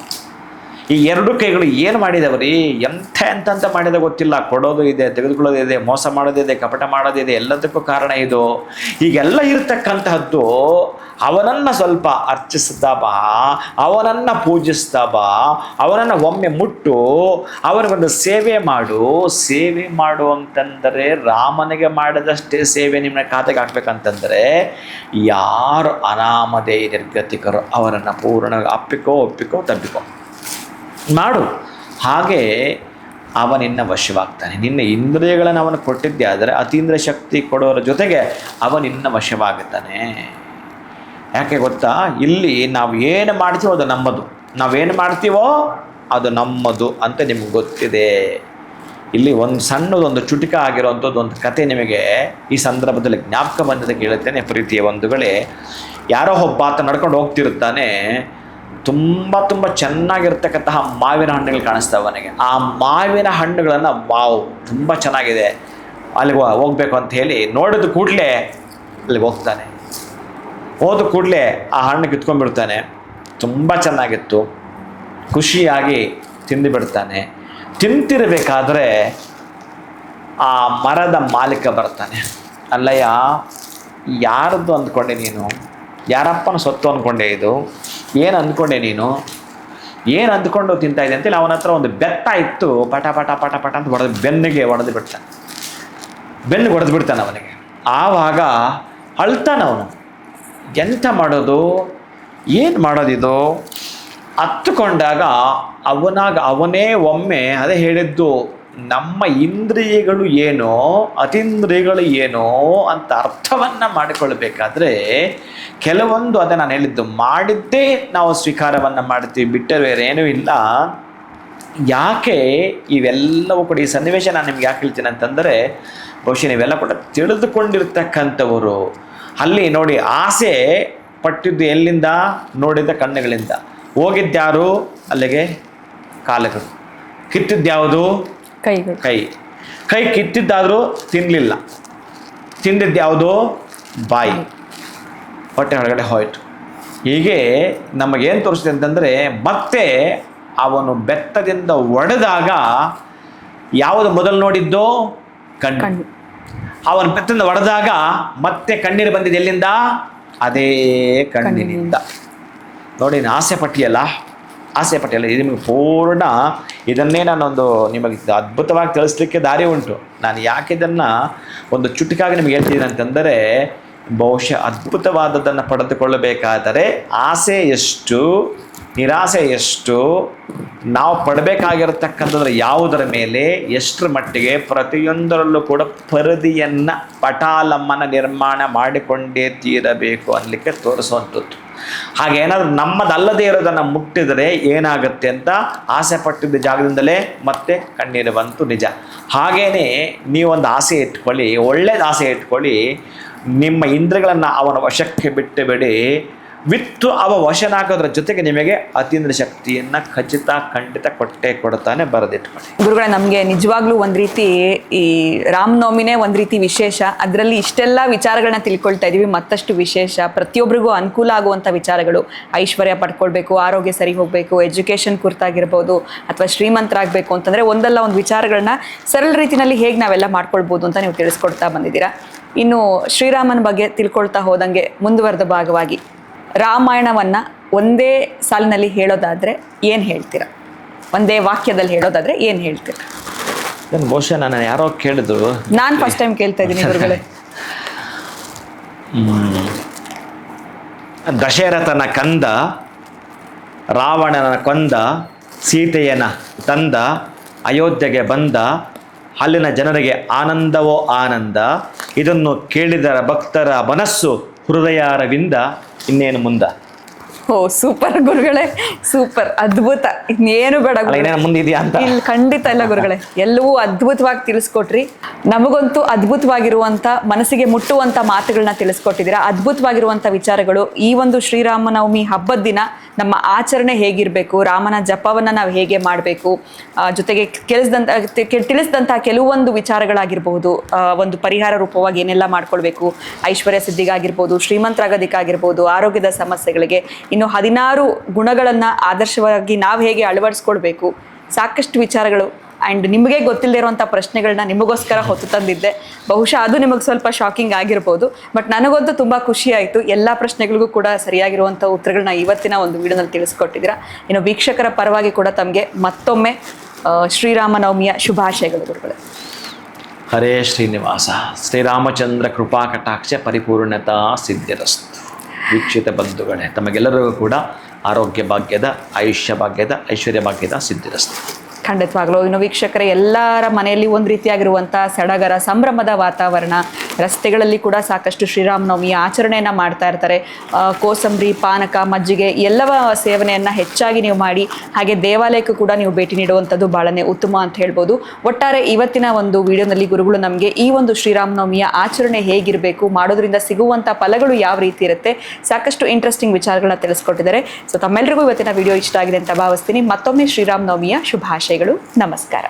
ಈ 2 ಕೈಗಳು ಏನು ಮಾಡಿದವರಿ, ಎಂಥ ಮಾಡಿದ ಗೊತ್ತಿಲ್ಲ. ಕೊಡೋದು ಇದೆ, ತೆಗೆದುಕೊಳ್ಳೋದಿದೆ, ಮೋಸ ಮಾಡೋದಿದೆ, ಕಪಟ ಮಾಡೋದಿದೆ, ಎಲ್ಲದಕ್ಕೂ ಕಾರಣ ಇದು. ಹೀಗೆಲ್ಲ ಇರತಕ್ಕಂತಹದ್ದು ಅವನನ್ನು ಸ್ವಲ್ಪ ಅರ್ಚಿಸ್ತಾ ಬಾ, ಅವನನ್ನು ಪೂಜಿಸ್ತಾ ಬಾ, ಅವನನ್ನು ಒಮ್ಮೆ ಮುಟ್ಟು ಅವನಿಗೊಂದು ಸೇವೆ ಮಾಡು ಅಂತಂದರೆ ರಾಮನಿಗೆ ಮಾಡಿದಷ್ಟೇ ಸೇವೆ ನಿಮ್ಮ ಖಾತೆಗೆ ಹಾಕ್ಬೇಕಂತಂದರೆ ಯಾರು ಅನಾಮಧೇಯ ನಿರ್ಗತಿಕರು ಅವರನ್ನು ಪೂರ್ಣ ಒಪ್ಪಿಕೋ ತಬ್ಬಿಕೋ ಮಾಡು. ಹಾಗೆ ಅವನಿನ್ನ ವಶವಾಗ್ತಾನೆ. ನಿನ್ನ ಇಂದ್ರಿಯಗಳನ್ನು ಅವನು ಕೊಟ್ಟಿದ್ದೆ ಆದರೆ ಅತೀಂದ್ರ ಶಕ್ತಿ ಕೊಡೋರ ಜೊತೆಗೆ ಅವನಿನ್ನ ವಶವಾಗುತ್ತಾನೆ. ಯಾಕೆ ಗೊತ್ತಾ, ಇಲ್ಲಿ ನಾವು ಏನು ಮಾಡ್ತೀವೋ ಅದು ನಮ್ಮದು, ನಾವೇನು ಮಾಡ್ತೀವೋ ಅದು ನಮ್ಮದು ಅಂತ ನಿಮ್ಗೆ ಗೊತ್ತಿದೆ. ಇಲ್ಲಿ ಒಂದು ಸಣ್ಣದೊಂದು ಚುಟುಕ ಆಗಿರೋವಂಥದ್ದು ಒಂದು ಕತೆ ನಿಮಗೆ ಈ ಸಂದರ್ಭದಲ್ಲಿ ಜ್ಞಾಪಕ ಬಂದದಕ್ಕೆ ಹೇಳುತ್ತೇನೆ. ಪ್ರೀತಿಯ ಬಂಧುಗಳೇ, ಯಾರೋ ಒಬ್ಬ ಆತ ನಡ್ಕೊಂಡು ಹೋಗ್ತಿರುತ್ತಾನೆ. ತುಂಬ ಚೆನ್ನಾಗಿರ್ತಕ್ಕಂತಹ ಮಾವಿನ ಹಣ್ಣುಗಳು ಕಾಣಿಸ್ತಾವೆ ಅವನಿಗೆ. ಆ ಮಾವಿನ ಹಣ್ಣುಗಳನ್ನು ವಾವ್ ತುಂಬ ಚೆನ್ನಾಗಿದೆ, ಅಲ್ಲಿಗೆ ಹೋಗ್ಬೇಕು ಅಂತ ಹೇಳಿ ನೋಡಿದ ಕೂಡಲೇ ಅಲ್ಲಿಗೆ ಹೋಗ್ತಾನೆ. ಹೋದ ಕೂಡಲೇ ಆ ಹಣ್ಣು ಕಿತ್ಕೊಂಡ್ಬಿಡ್ತಾನೆ. ತುಂಬ ಚೆನ್ನಾಗಿತ್ತು, ಖುಷಿಯಾಗಿ ತಿಂದು ಬಿಡ್ತಾನೆ. ತಿಂತಿರಬೇಕಾದ್ರೆ ಆ ಮರದ ಮಾಲೀಕ ಬರ್ತಾನೆ. ಅಲ್ಲಯ್ಯ, ಯಾರದ್ದು ಅಂದ್ಕೊಂಡೆ ನೀನು? ಯಾರಪ್ಪನ ಸೊತ್ತು ಅಂದ್ಕೊಂಡೆ ಇದು? ಏನು ಅಂದ್ಕೊಂಡೆ ನೀನು? ಏನು ಅಂದ್ಕೊಂಡು ತಿಂತಾಯಿದೆ ಅಂತೇಳಿ ಅವನ ಹತ್ರ ಒಂದು ಬೆತ್ತ ಇತ್ತು. ಪಟ ಅಂತ ಬೆನ್ನಿಗೆ ಹೊಡೆದು ಬಿಡ್ತಾನೆ ಅವನಿಗೆ. ಆವಾಗ ಅಳ್ತಾನೆ ಅವನು. ಎಂಥ ಮಾಡೋದು, ಏನು ಮಾಡೋದಿದು ಹತ್ತುಕೊಂಡಾಗ ಅವನೇ ಒಮ್ಮೆ ಅದೇ ಹೇಳಿದ್ದು, ನಮ್ಮ ಇಂದ್ರಿಯಗಳು ಏನೋ ಅತೀಂದ್ರಿಯಗಳು ಏನೋ ಅಂತ ಅರ್ಥವನ್ನು ಮಾಡಿಕೊಳ್ಬೇಕಾದ್ರೆ ಕೆಲವೊಂದು ಅದೇ ನಾನು ಹೇಳಿದ್ದು ಮಾಡಿದ್ದೇ ನಾವು ಸ್ವೀಕಾರವನ್ನು ಮಾಡ್ತೀವಿ, ಬಿಟ್ಟರೆ ಬೇರೆ ಏನೂ ಇಲ್ಲ. ಯಾಕೆ ಇವೆಲ್ಲವೂ ಕೂಡ ಈ ಸನ್ನಿವೇಶ ನಾನು ನಿಮ್ಗೆ ಯಾಕೆ ಹೇಳ್ತೀನಿ ಅಂತಂದರೆ, ಬಹುಶಃ ನೀವೆಲ್ಲ ಕೂಡ ತಿಳಿದುಕೊಂಡಿರ್ತಕ್ಕಂಥವರು. ಅಲ್ಲಿ ನೋಡಿ, ಆಸೆ ಪಟ್ಟಿದ್ದು ಎಲ್ಲಿಂದ? ನೋಡಿದ ಕಣ್ಣುಗಳಿಂದ. ಹೋಗಿದ್ದ್ಯಾರು ಅಲ್ಲಿಗೆ? ಕಾಲುಗಳು. ಕಿತ್ತಿದ್ದ್ಯಾವುದು? ಕೈ ಕಿತ್ತಿದ್ದಾದರೂ ತಿನ್ನಲಿಲ್ಲ. ತಿಂದಿದ್ದ್ಯಾವುದು? ಬಾಯಿ. ಹೊಟ್ಟೆ ಒಳಗಡೆ ಹೋಯಿತು. ಹೀಗೆ ನಮಗೇನು ತೋರಿಸಿದೆ ಅಂತಂದರೆ, ಮತ್ತೆ ಅವನು ಬೆತ್ತದಿಂದ ಒಡೆದಾಗ ಯಾವುದು ಮೊದಲು ನೋಡಿದ್ದು? ಕಣ್ಣು. ಅವನು ಬೆತ್ತದಿಂದ ಒಡೆದಾಗ ಮತ್ತೆ ಕಣ್ಣೀರು ಬಂದಿದ್ದು ಎಲ್ಲಿಂದ? ಅದೇ ಕಣ್ಣಿನಿಂದ. ನೋಡಿ, ಆಸೆ ಪಟ್ಟಿಯಲ್ಲ ಇದು ನಿಮಗೆ ಪೂರ್ಣ. ಇದನ್ನೇ ನಾನೊಂದು ನಿಮಗೆ ಅದ್ಭುತವಾಗಿ ತಿಳಿಸ್ಲಿಕ್ಕೆ ದಾರಿ ಉಂಟು. ನಾನು ಯಾಕೆ ಇದನ್ನು ಒಂದು ಚುಟುಕಾಗಿ ನಿಮಗೆ ಹೇಳ್ತೀನಿ ಅಂತಂದರೆ, ಬಹುಶಃ ಅದ್ಭುತವಾದದ್ದನ್ನು ಪಡೆದುಕೊಳ್ಳಬೇಕಾದರೆ ಆಸೆ ಎಷ್ಟು, ನಿರಾಸೆ ಎಷ್ಟು, ನಾವು ಪಡಬೇಕಾಗಿರತಕ್ಕಂಥದ್ರ ಯಾವುದರ ಮೇಲೆ ಎಷ್ಟರ ಮಟ್ಟಿಗೆ ಪ್ರತಿಯೊಂದರಲ್ಲೂ ಕೂಡ ಪರದಿಯನ್ನು ಪಟಾಲಮ್ಮನ ನಿರ್ಮಾಣ ಮಾಡಿಕೊಂಡೇ ತೀರಬೇಕು ಅನ್ನಲಿಕ್ಕೆ ತೋರಿಸುವಂಥದ್ದು. ಹಾಗೇನಾದರೂ ನಮ್ಮದಲ್ಲದೇ ಇರೋದನ್ನು ಮುಟ್ಟಿದರೆ ಏನಾಗುತ್ತೆ ಅಂತ ಆಸೆ ಪಟ್ಟಿದ್ದ ಜಾಗದಿಂದಲೇ ಮತ್ತೆ ಕಣ್ಣೀರು ಬಂತು, ನಿಜ. ಹಾಗೇ ನೀವೊಂದು ಆಸೆ ಇಟ್ಕೊಳ್ಳಿ, ಒಳ್ಳೆಯದು ಆಸೆ ಇಟ್ಕೊಳ್ಳಿ, ನಿಮ್ಮ ಇಂದ್ರಿಯಗಳನ್ನು ಅವನ ವಶಕ್ಕೆ ಬಿಟ್ಟು ಬಿಡಿ. ವಿತ್ತು ಅವ ವಶನಾಗೋದ್ರ ಜೊತೆಗೆ ನಿಮಗೆ ಅತೀಂದ್ರ ಶಕ್ತಿಯನ್ನು ಖಂಡಿತ ಕೊಟ್ಟೇ ಕೊಡ್ತಾನೆ, ಬರೆದಿಟ್ಕೊಳ್ಳಿ. ಗುರುಗಳೇ, ನಮಗೆ ನಿಜವಾಗ್ಲೂ ಒಂದು ರೀತಿ ಈ ರಾಮನವಮಿನೇ ಒಂದು ರೀತಿ ವಿಶೇಷ. ಅದರಲ್ಲಿ ಇಷ್ಟೆಲ್ಲ ವಿಚಾರಗಳನ್ನ ತಿಳ್ಕೊಳ್ತಾ ಇದೀವಿ, ಮತ್ತಷ್ಟು ವಿಶೇಷ. ಪ್ರತಿಯೊಬ್ಬರಿಗೂ ಅನುಕೂಲ ಆಗುವಂಥ ವಿಚಾರಗಳು, ಐಶ್ವರ್ಯ ಪಡ್ಕೊಳ್ಬೇಕು, ಆರೋಗ್ಯ ಸರಿ ಹೋಗಬೇಕು, ಎಜುಕೇಷನ್ ಕುರಿತಾಗಿರ್ಬೋದು, ಅಥವಾ ಶ್ರೀಮಂತರಾಗಬೇಕು ಅಂತಂದರೆ ಒಂದಲ್ಲ ಒಂದು ವಿಚಾರಗಳನ್ನ ಸರಳ ರೀತಿಯಲ್ಲಿ ಹೇಗೆ ನಾವೆಲ್ಲ ಮಾಡ್ಕೊಳ್ಬೋದು ಅಂತ ನೀವು ತಿಳಿಸ್ಕೊಡ್ತಾ ಬಂದಿದ್ದೀರಾ. ಇನ್ನು ಶ್ರೀರಾಮನ ಬಗ್ಗೆ ತಿಳ್ಕೊಳ್ತಾ ಹೋದಂಗೆ ಮುಂದುವರೆದ ಭಾಗವಾಗಿ ರಾಮಾಯಣವನ್ನು ಒಂದೇ ಸಾಲಿನಲ್ಲಿ ಹೇಳೋದಾದರೆ ಏನು ಹೇಳ್ತೀರಾ? ಒಂದೇ ವಾಕ್ಯದಲ್ಲಿ ಹೇಳೋದಾದರೆ ಏನು ಹೇಳ್ತೀರಾ? ಬಹುಶಃ ನಾನು ಯಾರೋ ಕೇಳಿದ್ರು, ನಾನು ಫಸ್ಟ್ ಟೈಮ್ ಕೇಳ್ತಾ ಇದ್ದೀನಿ ಗುರುಗಳೇ. ದಶರಥನ ಕಂದ, ರಾವಣನ ಕೊಂದ, ಸೀತೆಯನ ತಂದ, ಅಯೋಧ್ಯೆಗೆ ಬಂದ, ಅಲ್ಲಿನ ಜನರಿಗೆ ಆನಂದವೋ ಆನಂದ. ಇದನ್ನು ಕೇಳಿದರ ಭಕ್ತರ ಮನಸ್ಸು ಹೃದಯಾರವಿಂದ, ಇನ್ನೇನು ಮುಂದ. ಓ, ಸೂಪರ್ ಗುರುಗಳೇ, ಸೂಪರ್, ಅದ್ಭುತ. ಇನ್ನೇನು ಬೇಡ ಮುಂದೆ ಇದೆಯಾ ಅಂತ. ಇಲ್ಲಿ ಖಂಡಿತ ಇಲ್ಲ ಗುರುಗಳೇ, ಎಲ್ಲವೂ ಅದ್ಭುತವಾಗಿ ತಿಳಿಸ್ಕೊಟ್ರಿ. ನಮಗಂತೂ ಅದ್ಭುತವಾಗಿರುವಂಥ, ಮನಸ್ಸಿಗೆ ಮುಟ್ಟುವಂಥ ಮಾತುಗಳನ್ನ ತಿಳಿಸ್ಕೊಟ್ಟಿದ್ದೀರಾ. ಅದ್ಭುತವಾಗಿರುವಂಥ ವಿಚಾರಗಳು. ಈ ಒಂದು ಶ್ರೀರಾಮನವಮಿ ಹಬ್ಬದ ದಿನ ನಮ್ಮ ಆಚರಣೆ ಹೇಗಿರಬೇಕು, ರಾಮನ ಜಪವನ್ನು ನಾವು ಹೇಗೆ ಮಾಡಬೇಕು, ಜೊತೆಗೆ ತಿಳಿಸಿದಂಥ ಕೆಲವೊಂದು ವಿಚಾರಗಳಾಗಿರ್ಬೋದು, ಒಂದು ಪರಿಹಾರ ರೂಪವಾಗಿ ಏನೆಲ್ಲ ಮಾಡ್ಕೊಳ್ಬೇಕು, ಐಶ್ವರ್ಯ ಸಿದ್ಧಿಗಾಗಿರ್ಬೋದು, ಶ್ರೀಮಂತರಾಗೋದಕ್ಕಾಗಿರ್ಬೋದು, ಆರೋಗ್ಯದ ಸಮಸ್ಯೆಗಳಿಗೆ, ಇನ್ನು 16 ಗುಣಗಳನ್ನು ಆದರ್ಶವಾಗಿ ನಾವು ಹೇಗೆ ಅಳವಡಿಸ್ಕೊಳ್ಬೇಕು, ಸಾಕಷ್ಟು ವಿಚಾರಗಳು. ಆ್ಯಂಡ್ ನಿಮಗೆ ಗೊತ್ತಿಲ್ಲದೆ ಇರುವಂಥ ಪ್ರಶ್ನೆಗಳನ್ನ ನಿಮಗೋಸ್ಕರ ಹೊತ್ತು ತಂದಿದ್ದೆ. ಬಹುಶಃ ಅದು ನಿಮಗೆ ಸ್ವಲ್ಪ ಶಾಕಿಂಗ್ ಆಗಿರ್ಬೋದು, ಬಟ್ ನನಗಂತೂ ತುಂಬ ಖುಷಿ ಆಯಿತು. ಎಲ್ಲ ಪ್ರಶ್ನೆಗಳಿಗೂ ಕೂಡ ಸರಿಯಾಗಿರುವಂಥ ಉತ್ತರಗಳನ್ನ ಇವತ್ತಿನ ಒಂದು ವಿಡಿಯೋನಲ್ಲಿ ತಿಳಿಸ್ಕೊಟ್ಟಿದ್ದೀರಾ. ಇನ್ನು ವೀಕ್ಷಕರ ಪರವಾಗಿ ಕೂಡ ತಮಗೆ ಮತ್ತೊಮ್ಮೆ ಶ್ರೀರಾಮನವಮಿಯ ಶುಭಾಶಯಗಳು ಗುರುಗಳೇ. ಹರೇ ಶ್ರೀನಿವಾಸ. ಶ್ರೀರಾಮಚಂದ್ರ ಕೃಪಾ ಕಟಾಕ್ಷ ಪರಿಪೂರ್ಣತಾ ಸಿದ್ಧಿರಸ್ತು. ವೀಕ್ಷಿತ ಬಂಧುಗಳೇ, ತಮಗೆಲ್ಲರಿಗೂ ಕೂಡ ಆರೋಗ್ಯ ಭಾಗ್ಯದ, ಆಯುಷ್ಯ ಭಾಗ್ಯದ, ಐಶ್ವರ್ಯ ಭಾಗ್ಯದ ಸಿದ್ಧಿರಸ್ತು. ಖಂಡಿತವಾಗ್ಲೂ. ಇನ್ನು ವೀಕ್ಷಕರೇ, ಎಲ್ಲರ ಮನೆಯಲ್ಲಿ ಒಂದು ರೀತಿಯಾಗಿರುವಂಥ ಸಡಗರ, ಸಂಭ್ರಮದ ವಾತಾವರಣ. ರಸ್ತೆಗಳಲ್ಲಿ ಕೂಡ ಸಾಕಷ್ಟು ಶ್ರೀರಾಮನವಮಿಯ ಆಚರಣೆಯನ್ನು ಮಾಡ್ತಾ ಇರ್ತಾರೆ. ಕೋಸಂಬರಿ, ಪಾನಕ, ಮಜ್ಜಿಗೆ ಎಲ್ಲವ ಸೇವನೆಯನ್ನು ಹೆಚ್ಚಾಗಿ ನೀವು ಮಾಡಿ, ಹಾಗೆ ದೇವಾಲಯಕ್ಕೂ ಕೂಡ ನೀವು ಭೇಟಿ ನೀಡುವಂಥದ್ದು ಭಾಳನೇ ಉತ್ತಮ ಅಂತ ಹೇಳ್ಬೋದು. ಒಟ್ಟಾರೆ ಇವತ್ತಿನ ಒಂದು ವಿಡಿಯೋನಲ್ಲಿ ಗುರುಗಳು ನಮಗೆ ಈ ಒಂದು ಶ್ರೀರಾಮನವಮಿಯ ಆಚರಣೆ ಹೇಗಿರಬೇಕು, ಮಾಡೋದ್ರಿಂದ ಸಿಗುವಂಥ ಫಲಗಳು ಯಾವ ರೀತಿ ಇರುತ್ತೆ, ಸಾಕಷ್ಟು ಇಂಟ್ರೆಸ್ಟಿಂಗ್ ವಿಚಾರಗಳನ್ನ ತಿಳಿಸ್ಕೊಟ್ಟಿದ್ದಾರೆ. ಸೊ ತಮ್ಮೆಲ್ಲರಿಗೂ ಇವತ್ತಿನ ವಿಡಿಯೋ ಇಷ್ಟ ಆಗಿದೆ ಅಂತ ಭಾವಿಸ್ತೀನಿ. ಮತ್ತೊಮ್ಮೆ ಶ್ರೀರಾಮನವಮಿಯ ಶುಭಾಶಯಗಳು. ನಮಸ್ಕಾರ.